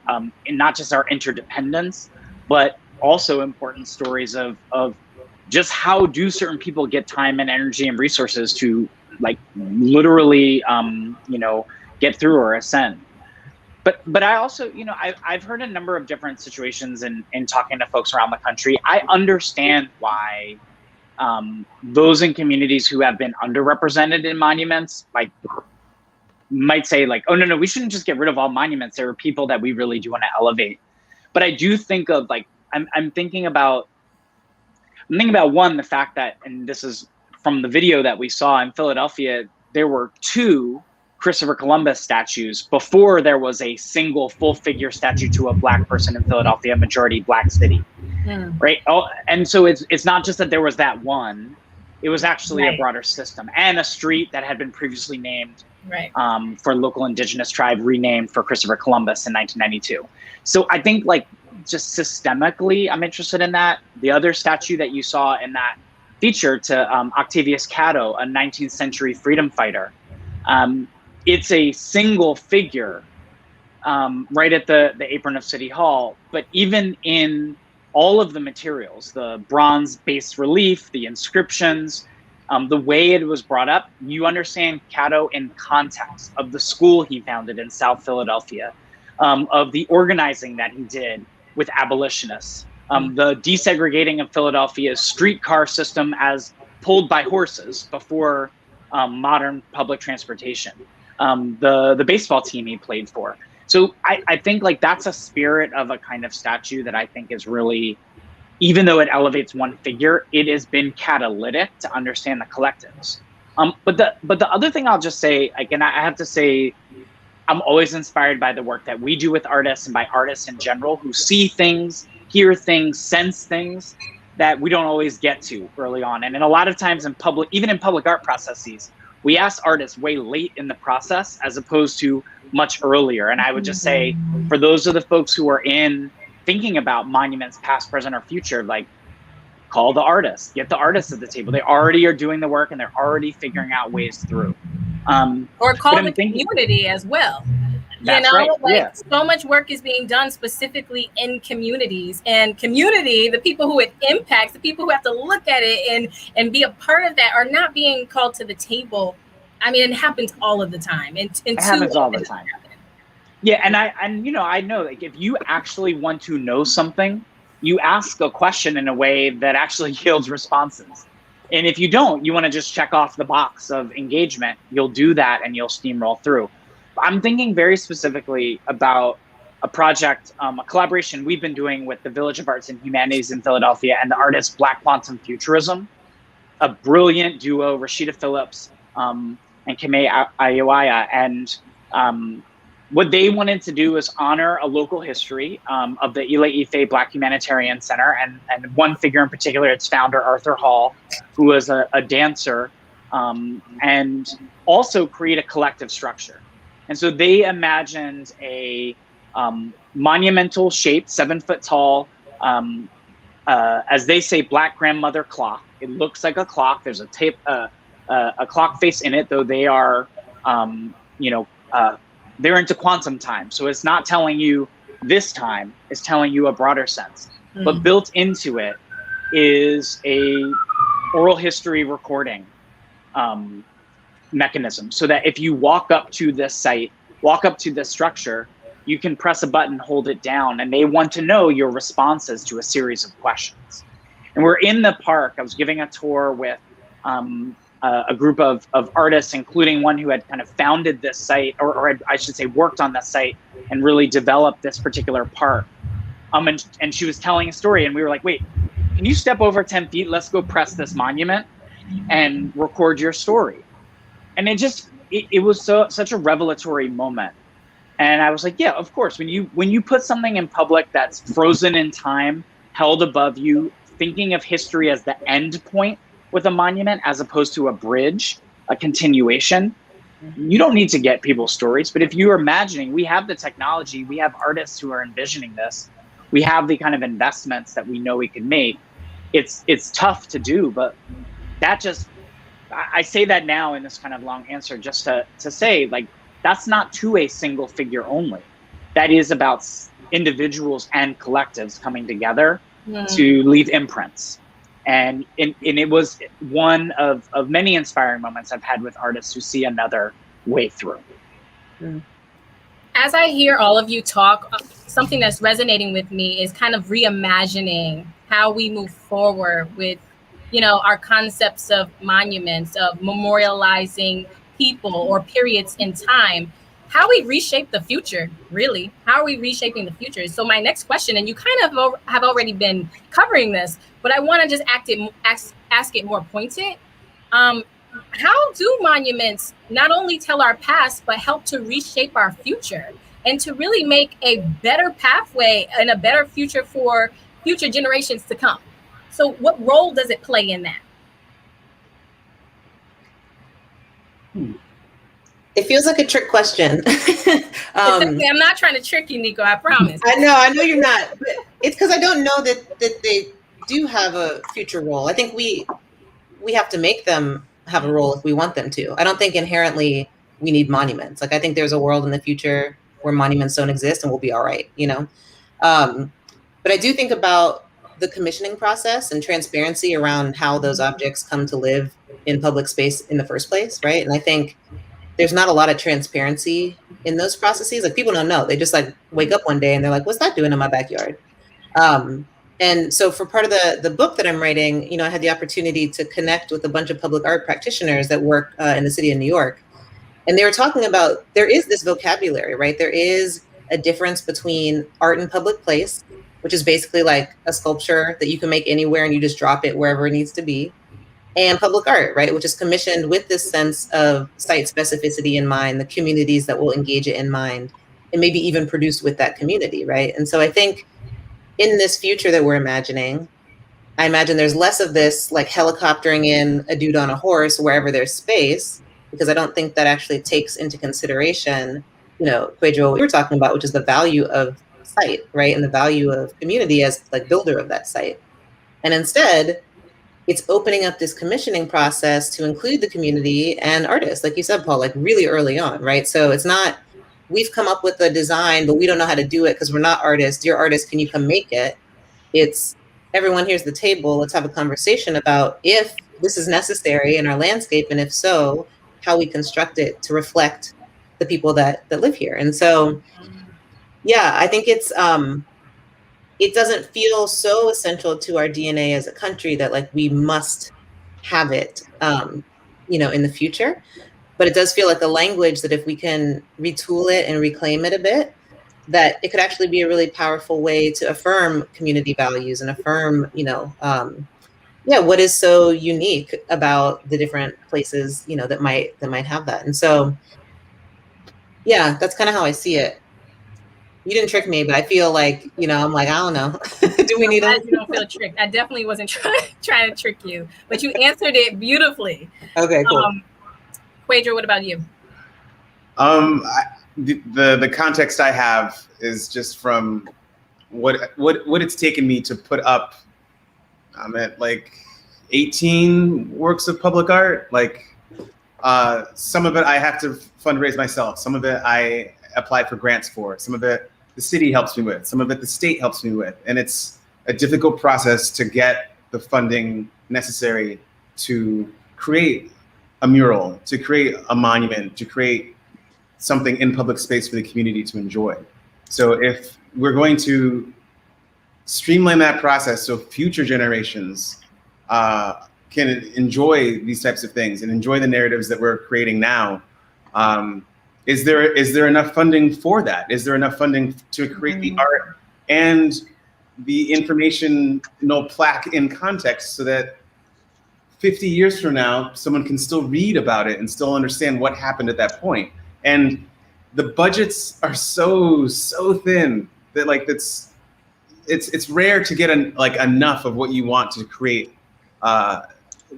not just our interdependence, but also important stories of just how do certain people get time and energy and resources to like literally, get through or ascend. But I also, I've heard a number of different situations in talking to folks around the country. I understand why those in communities who have been underrepresented in monuments, like, might say like, oh, no, we shouldn't just get rid of all monuments. There are people that we really do want to elevate. But I do think of like, I'm thinking about one, the fact that, and this is from the video that we saw in Philadelphia, there were 2 Christopher Columbus statues before there was a single full figure statue to a Black person in Philadelphia, majority Black city, right? Oh, and so it's not just that there was that one, it was actually a broader system, and a street that had been previously named for local indigenous tribe renamed for Christopher Columbus in 1992. So I think like just systemically, I'm interested in that. The other statue that you saw in that feature to Octavius Catto, a 19th century freedom fighter, it's a single figure right at the apron of City Hall. But even in all of the materials, the bronze bas relief, the inscriptions, the way it was brought up, you understand Catto in context of the school he founded in South Philadelphia, of the organizing that he did with abolitionists, the desegregating of Philadelphia's streetcar system as pulled by horses before modern public transportation, the baseball team he played for. So I think like that's a spirit of a kind of statue that I think is really, even though it elevates one figure, it has been catalytic to understand the collectives. But the other thing I'll just say, again, I have to say, I'm always inspired by the work that we do with artists and by artists in general who see things, hear things, sense things that we don't always get to early on. And in a lot of times in public, even in public art processes, we ask artists way late in the process as opposed to much earlier. And I would just say, for those of the folks who are thinking about monuments, past, present, or future, like call the artists, get the artists at the table. They already are doing the work and they're already figuring out ways through. Or call the community as well. So much work is being done specifically in communities, and community, the people who it impacts, the people who have to look at it and be a part of that are not being called to the table. I mean, it happens all of the time. It happens all the time. Yeah, and I know like if you actually want to know something, you ask a question in a way that actually yields responses. And if you don't, you want to just check off the box of engagement, you'll do that and you'll steamroll through. I'm thinking very specifically about a project, a collaboration we've been doing with the Village of Arts and Humanities in Philadelphia and the artist Black Quantum Futurism, a brilliant duo, Rashida Phillips and Keme Ayowaya. And what they wanted to do is honor a local history of the Ile Ife Black Humanitarian Center, and one figure in particular, its founder, Arthur Hall, who was a dancer, and also create a collective structure. And so they imagined a monumental shape, 7 foot tall, as they say, Black grandmother clock. It looks like a clock. There's a clock face in it, though they are, they're into quantum time. So it's not telling you this time, it's telling you a broader sense. But built into it is a oral history recording mechanism, so that if you walk up to this site, walk up to this structure, you can press a button, hold it down, and they want to know your responses to a series of questions. And we're in the park. I was giving a tour with a group of artists, including one who had kind of founded this site, or I should say worked on this site and really developed this particular park. And she was telling a story, and we were like, wait, can you step over 10 feet? Let's go press this monument and record your story. And it was such a revelatory moment. And I was like, yeah, of course. When you put something in public that's frozen in time, held above you, thinking of history as the end point with a monument as opposed to a bridge, a continuation, you don't need to get people's stories. But if you're imagining, we have the technology, we have artists who are envisioning this, we have the kind of investments that we know we can make. It's tough to do, but that just, I say that now in this kind of long answer just to say, like, that's not to a single figure only. That is about individuals and collectives coming together to leave imprints. And it was one of many inspiring moments I've had with artists who see another way through. As I hear all of you talk, something that's resonating with me is kind of reimagining how we move forward with our concepts of monuments, of memorializing people or periods in time, how we reshape the future, really. How are we reshaping the future? So my next question, and you kind of have already been covering this, but I want to just ask it more pointed. How do monuments not only tell our past, but help to reshape our future and to really make a better pathway and a better future for future generations to come? So what role does it play in that? It feels like a trick question. I'm not trying to trick you, Nico, I promise. I know you're not. But it's because I don't know that they do have a future role. I think we have to make them have a role if we want them to. I don't think inherently we need monuments. Like, I think there's a world in the future where monuments don't exist and we'll be all right, But I do think about the commissioning process and transparency around how those objects come to live in public space in the first place, right? And I think there's not a lot of transparency in those processes. Like, people don't know. They just like wake up one day and they're like, what's that doing in my backyard? And so for part of the book that I'm writing, I had the opportunity to connect with a bunch of public art practitioners that work in the city of New York. And they were talking about, there is this vocabulary, right? There is a difference between art in public place, which is basically like a sculpture that you can make anywhere and you just drop it wherever it needs to be, and public art, right? Which is commissioned with this sense of site specificity in mind, the communities that will engage it in mind, and maybe even produced with that community, right? And so I think in this future that we're imagining, I imagine there's less of this like helicoptering in a dude on a horse wherever there's space, because I don't think that actually takes into consideration, Pedro, what we were talking about, which is the value of site, right? And the value of community as like builder of that site. And instead, it's opening up this commissioning process to include the community and artists, like you said, Paul, like really early on, right? So it's not, we've come up with a design, but we don't know how to do it because we're not artists. Dear artist, can you come make it? It's everyone, here's the table. Let's have a conversation about if this is necessary in our landscape, and if so, how we construct it to reflect the people that live here. And so, yeah, I think it's it doesn't feel so essential to our DNA as a country that like we must have it, in the future. But it does feel like a language that if we can retool it and reclaim it a bit, that it could actually be a really powerful way to affirm community values and affirm, what is so unique about the different places, that might have that. And so, yeah, that's kind of how I see it. You didn't trick me, but I feel like, I'm like, I don't know. Do we need them? You don't feel tricked. I definitely wasn't trying to trick you, but you answered it beautifully. Okay, cool. Pedro, what about you? The context I have is just from what it's taken me to put up. I'm at like 18 works of public art. Like some of it I have to fundraise myself. Some of it I apply for grants for. Some of it the city helps me with. Some of it the state helps me with. And it's a difficult process to get the funding necessary to create a mural, to create a monument, to create something in public space for the community to enjoy. So if we're going to streamline that process so future generations can enjoy these types of things and enjoy the narratives that we're creating now, is there enough funding for that? Is there enough funding to create the art and the informational plaque in context so that 50 years from now, someone can still read about it and still understand what happened at that point? And the budgets are so thin that like it's rare to get enough of what you want to create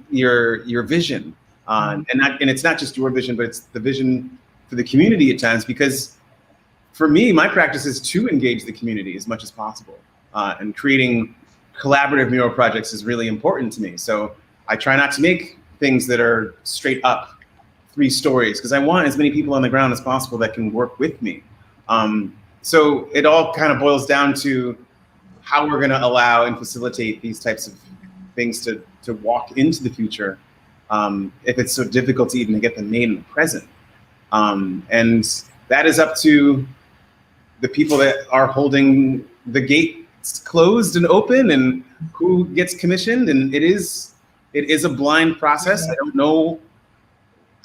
your vision on, and it's not just your vision, but it's the vision for the community at times. Because for me, my practice is to engage the community as much as possible, and creating collaborative mural projects is really important to me. So I try not to make things that are straight up 3 stories, because I want as many people on the ground as possible that can work with me. So it all kind of boils down to how we're going to allow and facilitate these types of things to walk into the future, if it's so difficult to even get them made in the present. And that is up to the people that are holding the gates closed and open and who gets commissioned. And it is it is a blind process.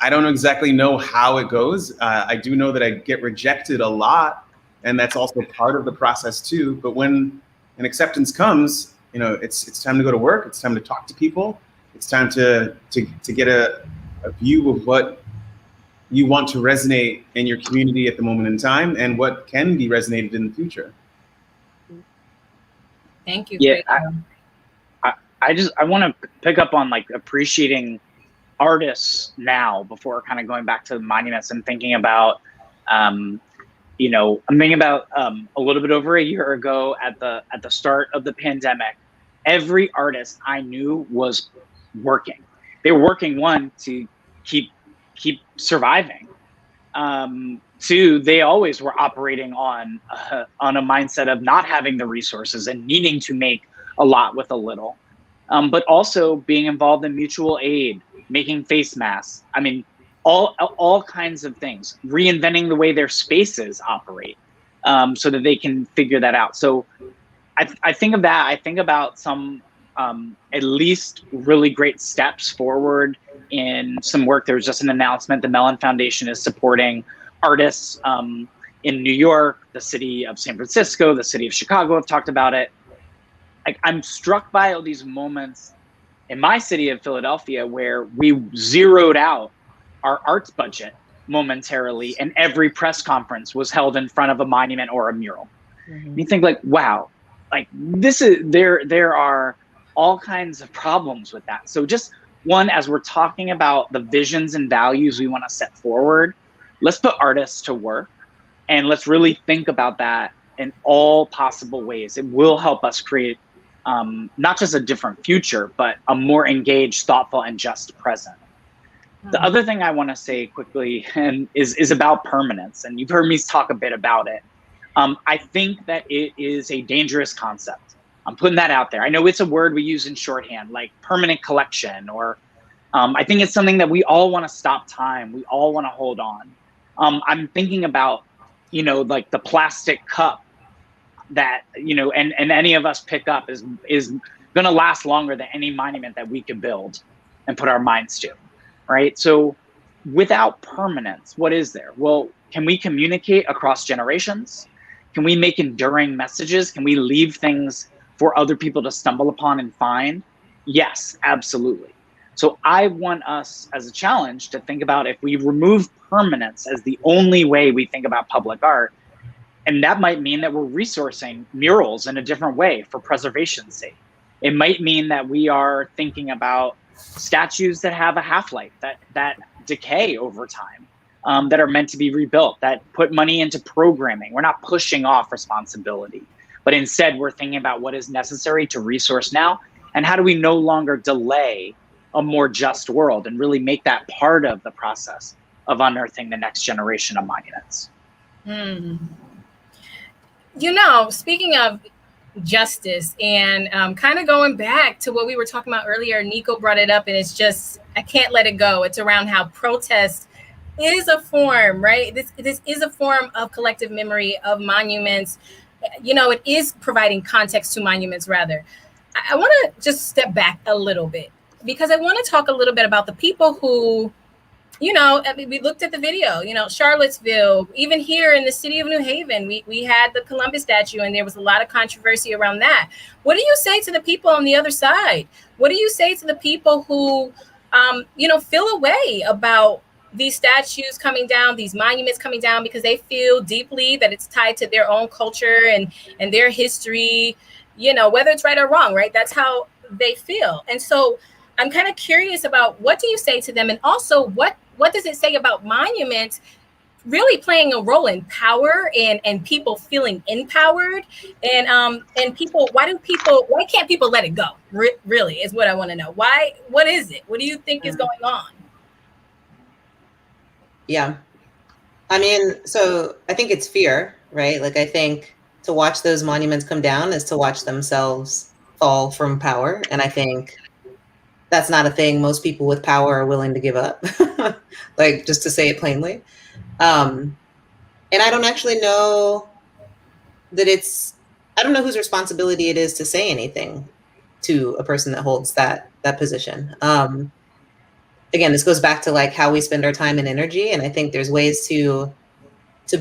I don't exactly know how it goes. I do know that I get rejected a lot, and that's also part of the process too. But when an acceptance comes, it's time to go to work. It's time to talk to people. It's time to get a view of what you want to resonate in your community at the moment in time, and what can be resonated in the future. Thank you. Yeah, I want to pick up on like appreciating artists now before kind of going back to the monuments and thinking about, I'm thinking about a little bit over a year ago at the start of the pandemic, every artist I knew was working. They were working, one, to keep surviving. Two, they always were operating on a mindset of not having the resources and needing to make a lot with a little. But also being involved in mutual aid, making face masks. I mean, all kinds of things, reinventing the way their spaces operate, so that they can figure that out. So I think of that. I think about some at least really great steps forward in some work. There was just an announcement. The Mellon Foundation is supporting artists in New York, the city of San Francisco, the city of Chicago have talked about it. I'm struck by all these moments in my city of Philadelphia where we zeroed out our arts budget momentarily, and every press conference was held in front of a monument or a mural. Mm-hmm. You think like, wow, like there are all kinds of problems with that. So just one, as we're talking about the visions and values we want to set forward, let's put artists to work, and let's really think about that in all possible ways. It will help us create not just a different future, but a more engaged, thoughtful, and just present. The other thing I want to say quickly is about permanence, and you've heard me talk a bit about it. I think that it is a dangerous concept. I'm putting that out there. I know it's a word we use in shorthand, like permanent collection, or I think it's something that we all want to stop time. We all want to hold on. I'm thinking about, like the plastic cup that, and any of us pick up is going to last longer than any monument that we could build and put our minds to, right? So without permanence, what is there? Well, can we communicate across generations? Can we make enduring messages? Can we leave things for other people to stumble upon and find? Yes, absolutely. So I want us as a challenge to think about, if we remove permanence as the only way we think about public art, and that might mean that we're resourcing murals in a different way for preservation's sake. It might mean that we are thinking about statues that have a half-life, that decay over time, that are meant to be rebuilt, that put money into programming. We're not pushing off responsibility, but instead we're thinking about what is necessary to resource now, and how do we no longer delay a more just world and really make that part of the process of unearthing the next generation of monuments. Speaking of justice and kind of going back to what we were talking about earlier, Nico brought it up, and it's just, I can't let it go. It's around how protest is a form, right? This is a form of collective memory of monuments. It is providing context to monuments, rather. I want to just step back a little bit, because I want to talk a little bit about the people who, we looked at the video, Charlottesville, even here in the city of New Haven, we had the Columbus statue, and there was a lot of controversy around that. What do you say to the people on the other side? What do you say to the people who, feel a way about these statues coming down, these monuments coming down, because they feel deeply that it's tied to their own culture and their history, whether it's right or wrong, right? That's how they feel. And so I'm kind of curious about, what do you say to them? And also, what does it say about monuments really playing a role in power and people feeling empowered? And people, why can't people let it go? Really is what I want to know. Why? What is it? What do you think is going on? Yeah. I mean, so I think it's fear, right? Like, I think to watch those monuments come down is to watch themselves fall from power. And I think that's not a thing most people with power are willing to give up, like, just to say it plainly. And I don't actually know that I don't know whose responsibility it is to say anything to a person that holds that position. Again, this goes back to like how we spend our time and energy, and I think there's ways to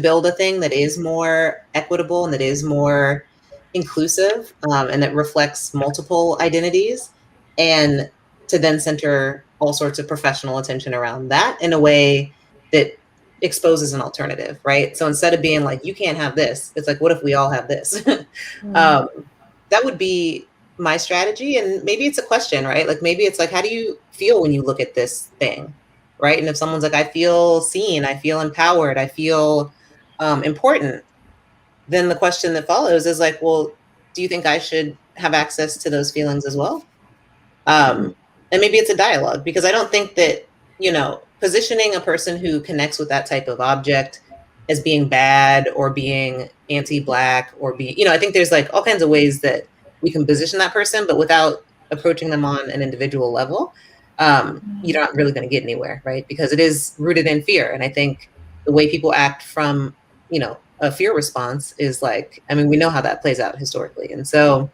build a thing that is more equitable and that is more inclusive, and that reflects multiple identities, and to then center all sorts of professional attention around that in a way that exposes an alternative, right? So instead of being like, you can't have this, it's like, what if we all have this? That would be my strategy. And maybe it's a question, right? Like maybe it's like, how do you feel when you look at this thing, right? And if someone's like, I feel seen, I feel empowered, I feel important, then the question that follows is like, well, do you think I should have access to those feelings as well? And maybe it's a dialogue, because I don't think that, you know, positioning a person who connects with that type of object as being bad or being anti-Black or you know, I think there's like all kinds of ways that we can position that person, but without approaching them on an individual level, you're not really going to get anywhere, right? Because it is rooted in fear. And I think the way people act from, you know, a fear response is like, I mean, we know how that plays out historically. And so,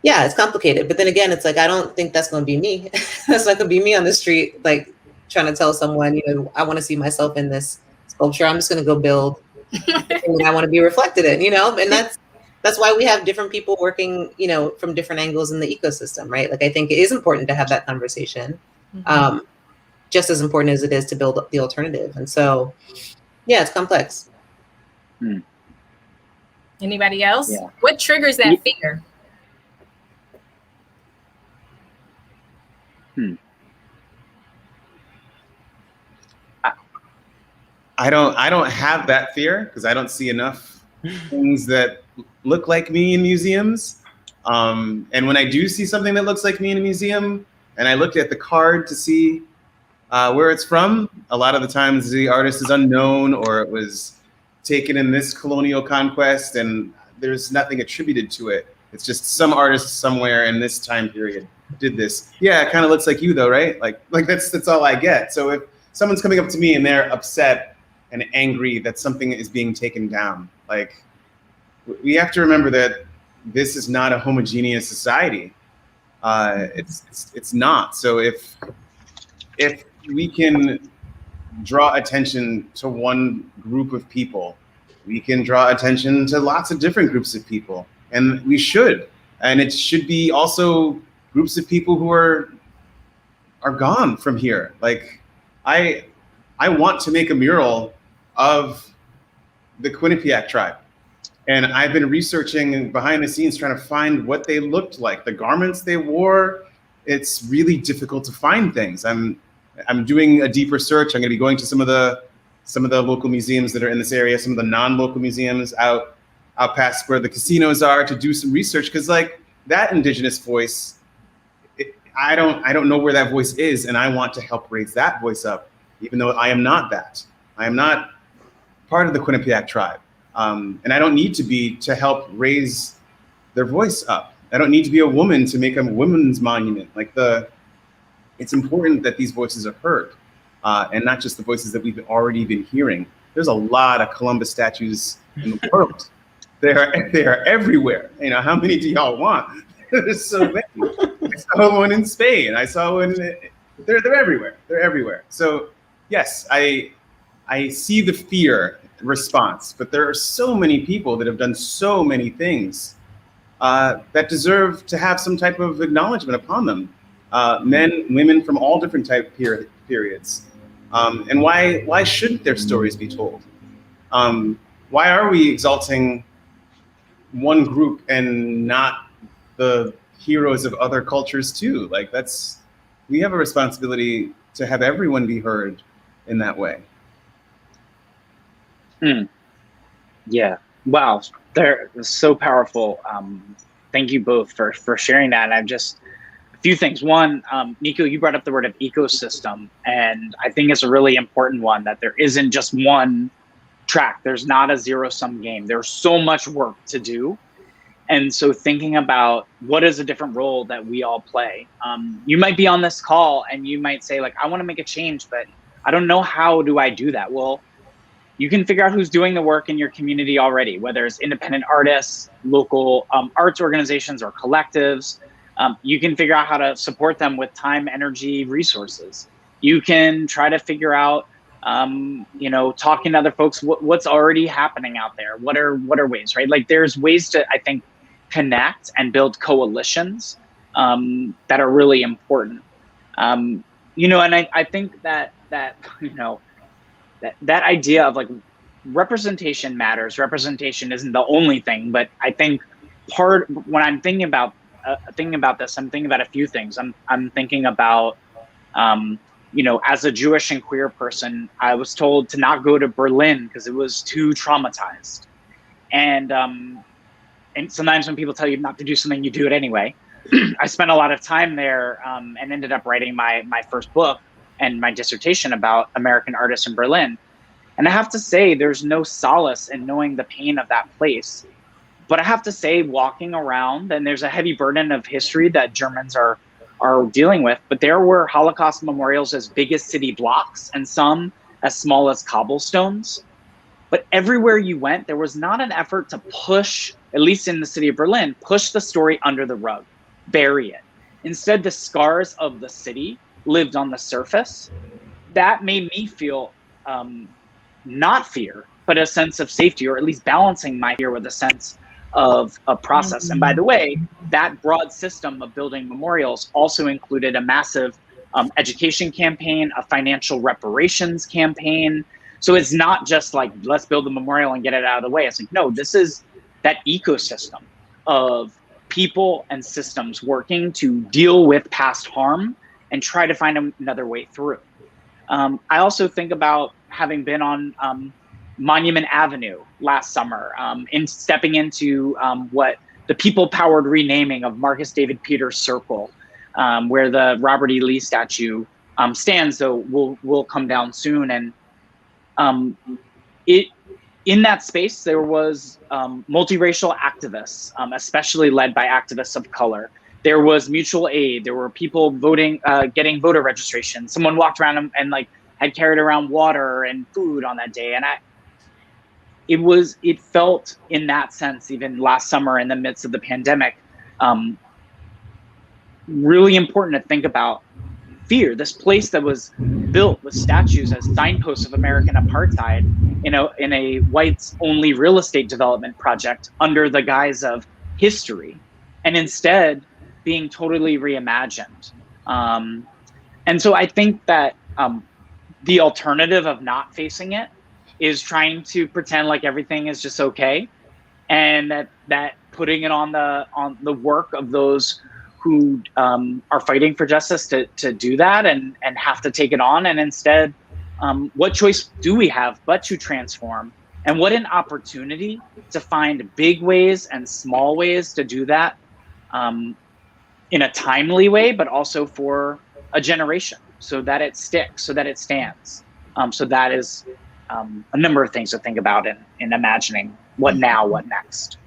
yeah, it's complicated. But then again, it's like, I don't think that's going to be me. That's not going to be me on the street, like trying to tell someone, you know, I want to see myself in this sculpture. I'm just going to go build what I want to be reflected in, you know? And that's why we have different people working, you know, from different angles in the ecosystem, right? Like, I think it is important to have that conversation, just as important as it is to build up the alternative. And so, yeah, it's complex. Anybody else? Yeah. What triggers that fear? I don't have that fear because I don't see enough things that look like me in museums. And when I do see something that looks like me in a museum, and I look at the card to see where it's from, a lot of the times the artist is unknown, or it was taken in this colonial conquest, and there's nothing attributed to it. It's just some artist somewhere in this time period did this. Yeah, it kind of looks like you though, right? Like that's all I get. So if someone's coming up to me and they're upset and angry that something is being taken down, like, we have to remember that this is not a homogeneous society. It's not. So if we can draw attention to one group of people, we can draw attention to lots of different groups of people, and we should. And it should be also groups of people who are gone from here. Like, I want to make a mural of the Quinnipiac tribe. And I've been researching behind the scenes, trying to find what they looked like, the garments they wore. It's really difficult to find things. I'm doing a deeper search. I'm going to be going to some of the local museums that are in this area, some of the non-local museums out past where the casinos are, to do some research, because like that indigenous voice, I don't know where that voice is, and I want to help raise that voice up, even though I am not that. I am not part of the Quinnipiac tribe. And I don't need to be to help raise their voice up. I don't need to be a woman to make a women's monument. Like, it's important that these voices are heard, and not just the voices that we've already been hearing. There's a lot of Columbus statues in the world. They are everywhere. You know, how many do y'all want? There's so many. I saw one in Spain. I saw one. They're everywhere. They're everywhere. So yes, I see the fear response, but there are so many people that have done so many things that deserve to have some type of acknowledgement upon them. Men, women from all different periods. And why shouldn't their stories be told? Why are we exalting one group and not the heroes of other cultures too? Like, we have a responsibility to have everyone be heard in that way. Yeah. Wow. They're so powerful. Thank you both for sharing that. And a few things. One, Nico, you brought up the word of ecosystem, and I think it's a really important one, that there isn't just one track. There's not a zero-sum game. There's so much work to do. And so thinking about what is a different role that we all play. You might be on this call and you might say, like, I want to make a change, but I don't know how do I do that. Well, you can figure out who's doing the work in your community already, whether it's independent artists, local arts organizations or collectives. You can figure out how to support them with time, energy, resources. You can try to figure out, talking to other folks, what's already happening out there. What are ways, right? Like there's ways to, I think, connect and build coalitions that are really important. And I think that idea of like representation matters. Representation isn't the only thing, but I think when I'm thinking about this, I'm thinking about a few things. I'm thinking about, as a Jewish and queer person, I was told to not go to Berlin because it was too traumatized. And sometimes when people tell you not to do something, you do it anyway. I spent a lot of time there and ended up writing my first book and my dissertation about American artists in Berlin. And I have to say, there's no solace in knowing the pain of that place. But I have to say, walking around, and there's a heavy burden of history that Germans are dealing with, but there were Holocaust memorials as big as city blocks and some as small as cobblestones. But everywhere you went, there was not an effort to push, at least in the city of Berlin, push the story under the rug, bury it. Instead, the scars of the city lived on the surface. That made me feel not fear, but a sense of safety, or at least balancing my fear with a sense of a process. And by the way, that broad system of building memorials also included a massive education campaign, a financial reparations campaign. So it's not just like, let's build a memorial and get it out of the way. It's like, no, this is that ecosystem of people and systems working to deal with past harm and try to find another way through. I also think about having been on Monument Avenue last summer, in stepping into what the people-powered renaming of Marcus David Peters Circle, where the Robert E. Lee statue stands, so will come down soon. And in that space, there was multiracial activists, especially led by activists of color. There was mutual aid. There were people voting, getting voter registration. Someone walked around and like had carried around water and food on that day. And it felt in that sense, even last summer in the midst of the pandemic, really important to think about fear. This place that was built with statues as signposts of American apartheid, in a whites only real estate development project under the guise of history, and instead being totally reimagined. And so I think that the alternative of not facing it is trying to pretend like everything is just okay, and that putting it on the work of those who are fighting for justice to do that and have to take it on. And instead, what choice do we have but to transform? And what an opportunity to find big ways and small ways to do that in a timely way, but also for a generation, so that it sticks, so that it stands. So that is a number of things to think about in imagining what now, what next.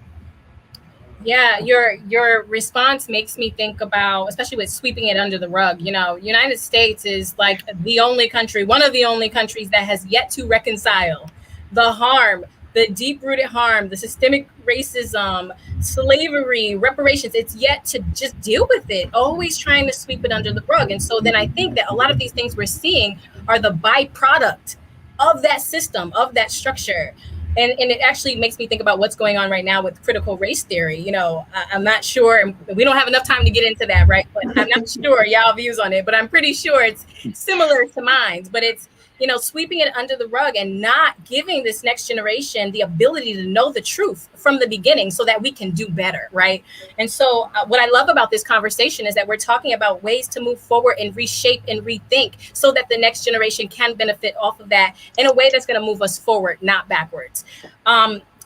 Yeah, your response makes me think about, especially with sweeping it under the rug, United States is like one of the only countries that has yet to reconcile the harm, the deep-rooted harm, the systemic racism, slavery, reparations. It's yet to just deal with it, always trying to sweep it under the rug. And so then I think that a lot of these things we're seeing are the byproduct of that system, of that structure. And it actually makes me think about what's going on right now with critical race theory. I'm not sure, and we don't have enough time to get into that, right? But I'm not sure y'all views on it, but I'm pretty sure it's similar to mine. But it's, sweeping it under the rug and not giving this next generation the ability to know the truth from the beginning so that we can do better, right? And so what I love about this conversation is that we're talking about ways to move forward and reshape and rethink so that the next generation can benefit off of that in a way that's going to move us forward, not backwards.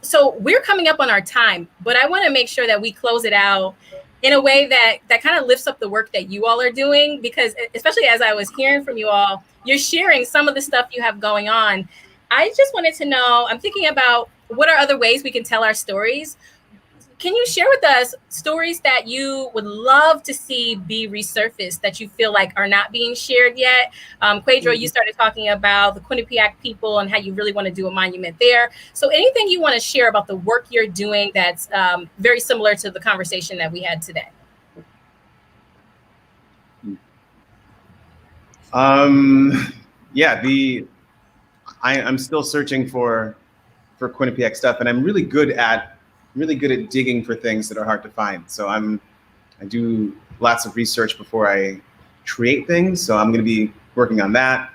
So we're coming up on our time, but I want to make sure that we close it out in a way that kind of lifts up the work that you all are doing, because especially as I was hearing from you all, you're sharing some of the stuff you have going on. I just wanted to know, I'm thinking about what are other ways we can tell our stories. Can you share with us stories that you would love to see be resurfaced that you feel like are not being shared yet? Quadro, you started talking about the Quinnipiac people and how you really want to do a monument there. So anything you want to share about the work you're doing that's very similar to the conversation that we had today? Yeah, I'm still searching for Quinnipiac stuff, and I'm really good at digging for things that are hard to find. So I do lots of research before I create things. So I'm going to be working on that.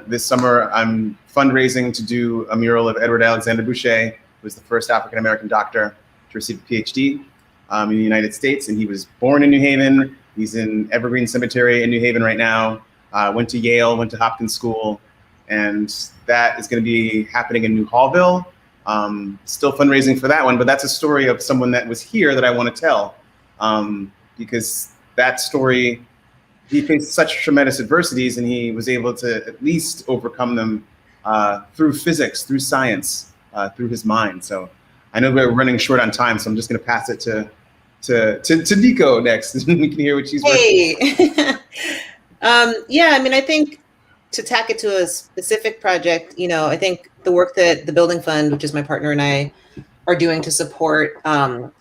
This summer, I'm fundraising to do a mural of Edward Alexander Boucher, who was the first African-American doctor to receive a PhD in the United States. And he was born in New Haven. He's in Evergreen Cemetery in New Haven right now. Went to Yale, went to Hopkins School. And that is going to be happening in New Hallville. Still fundraising for that one, but that's a story of someone that was here that I want to tell. Because that story, he faced such tremendous adversities, and he was able to at least overcome them through physics, through science, through his mind. So I know we're running short on time, so I'm just going to pass it to Nico next, and we can hear what she's working on. Yeah, I mean, I think to tack it to a specific project, I think the work that the Building Fund, which is my partner and I, are doing to support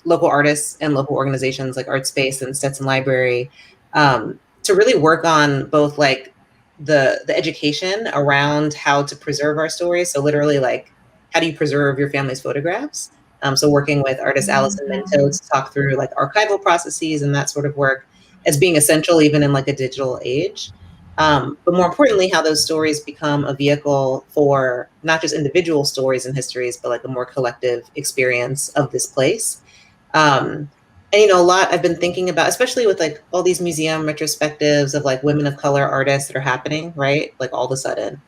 local artists and local organizations like ArtSpace and Stetson Library, to really work on both like the education around how to preserve our stories. So literally, like, how do you preserve your family's photographs? So working with artist Allison Minto to talk through like archival processes and that sort of work as being essential even in like a digital age. But more importantly, how those stories become a vehicle for not just individual stories and histories, but like a more collective experience of this place. And, a lot I've been thinking about, especially with like all these museum retrospectives of like women of color artists that are happening, right? Like all of a sudden.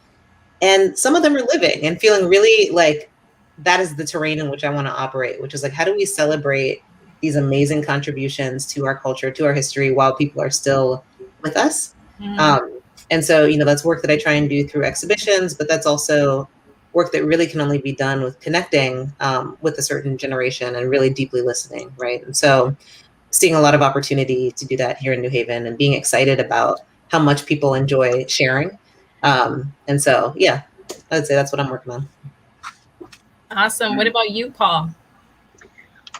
And some of them are living and feeling really like that is the terrain in which I want to operate, which is like, how do we celebrate these amazing contributions to our culture, to our history, while people are still with us? And so, that's work that I try and do through exhibitions, but that's also work that really can only be done with connecting with a certain generation and really deeply listening, right? And so seeing a lot of opportunity to do that here in New Haven and being excited about how much people enjoy sharing. And so, yeah, I would say that's what I'm working on. Awesome. What about you, Paul?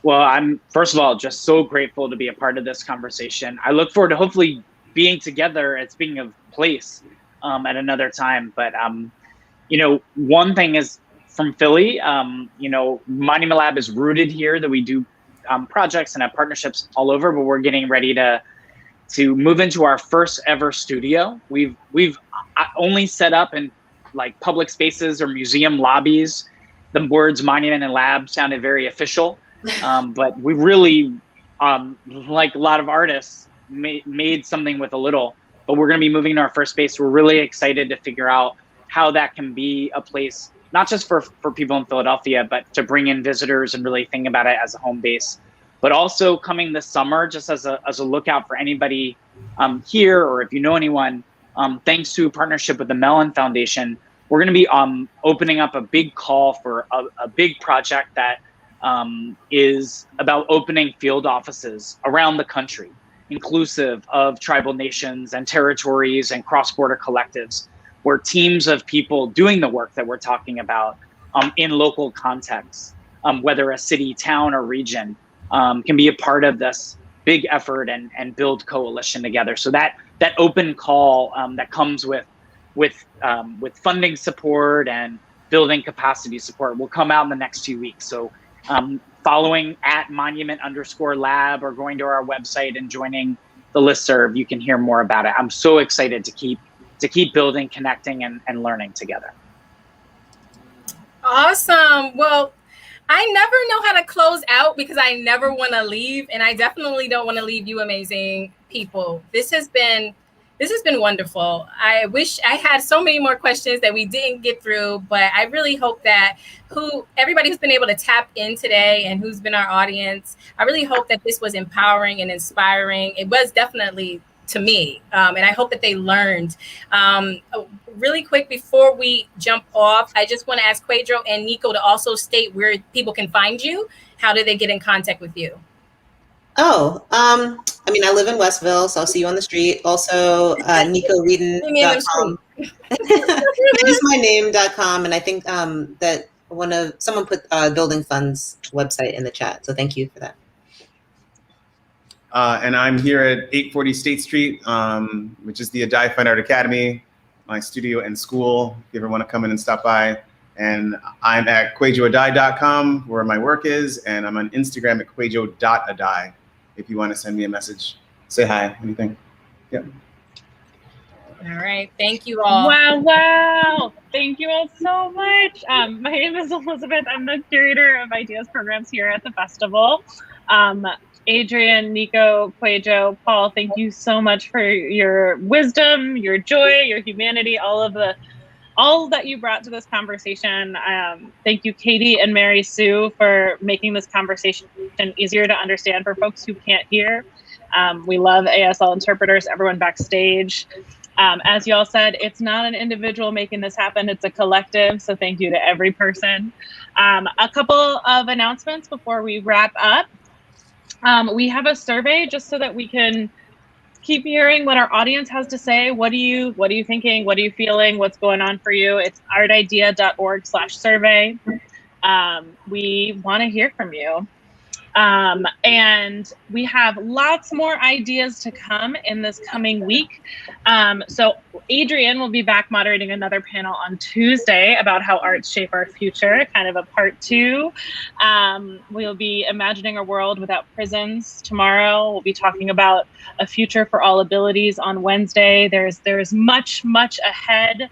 Well, I'm, first of all, just so grateful to be a part of this conversation. I look forward to hopefully being together at Speaking of Place at another time. But, one thing is from Philly, Monument Lab is rooted here, that we do projects and have partnerships all over, but we're getting ready to move into our first ever studio. We've only set up in like public spaces or museum lobbies. The words monument and lab sounded very official, but we really, like a lot of artists, made something with a little. But we're going to be moving to our first space. We're really excited to figure out how that can be a place, not just for people in Philadelphia, but to bring in visitors and really think about it as a home base. But also coming this summer, just as a lookout for anybody here, or if you know anyone, thanks to a partnership with the Mellon Foundation, we're going to be opening up a big call for a big project that is about opening field offices around the country, inclusive of tribal nations and territories and cross-border collectives, where teams of people doing the work that we're talking about in local contexts, whether a city, town, or region, can be a part of this big effort and build coalition together. So that open call that comes with funding support and building capacity support will come out in the next 2 weeks. So following at monument_lab or going to our website and joining the listserv, you can hear more about it. I'm so excited to keep building, connecting, and learning together. Awesome. Well, I never know how to close out because I never want to leave, and I definitely don't want to leave you amazing people. This has been wonderful. I wish I had so many more questions that we didn't get through, but I really hope that everybody who's been able to tap in today and who's been our audience, I really hope that this was empowering and inspiring. It was definitely to me, and I hope that they learned. Really quick before we jump off, I just want to ask Quadro and Nico to also state where people can find you. How do they get in contact with you? Oh, I live in Westville, so I'll see you on the street. Also, NicoWhedon.com. ItIsMyName.com, and I think that someone put Building Fund's website in the chat, so thank you for that. And I'm here at 840 State Street, which is the Adai Fine Art Academy, my studio and school, if you ever want to come in and stop by. And I'm at kwejoadai.com, where my work is, and I'm on Instagram at kwejo.adai. If you want to send me a message, say hi, what do you think? Yeah. All right, thank you all. Wow. Thank you all so much. My name is Elizabeth. I'm the curator of ideas programs here at the festival. Adriane, Nico, Kwejo, Paul, thank you so much for your wisdom, your joy, your humanity, all that you brought to this conversation. Thank you, Katie and Mary Sue, for making this conversation easier to understand for folks who can't hear. We love ASL interpreters, everyone backstage. As y'all said, it's not an individual making this happen, it's a collective, so thank you to every person. A couple of announcements before we wrap up. We have a survey just so that we can keep hearing what our audience has to say. What are you thinking? What are you feeling? What's going on for you? It's artidea.org/survey. We want to hear from you. And we have lots more ideas to come in this coming week. So Adriane will be back moderating another panel on Tuesday about how arts shape our future, kind of a part 2. We'll be imagining a world without prisons tomorrow. We'll be talking about a future for all abilities on Wednesday. There's much ahead.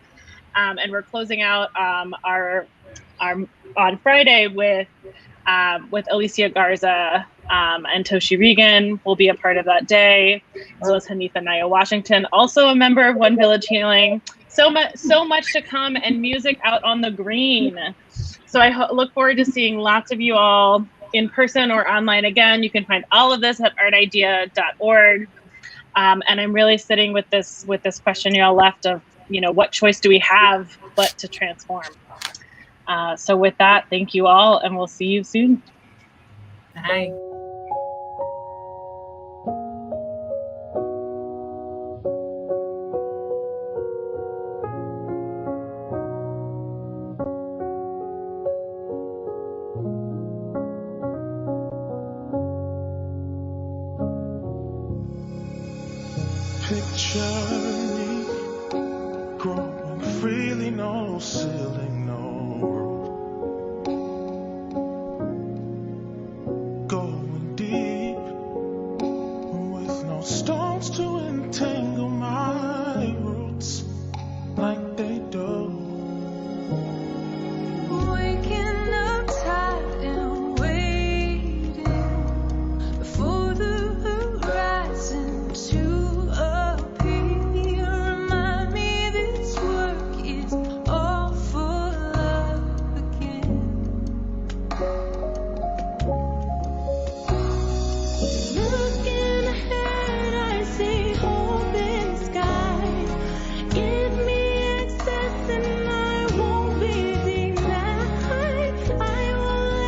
And we're closing out our on Friday with Alicia Garza and Toshi Regan will be a part of that day, as well as Hanitha Naya Washington, also a member of One Village Healing. So much to come, and music out on the green. So I look forward to seeing lots of you all in person or online again. You can find all of this at artidea.org. And I'm really sitting with this question y'all left of, what choice do we have but to transform? So with that, thank you all, and we'll see you soon. Bye. Picture me growing freely, no ceiling, no roof.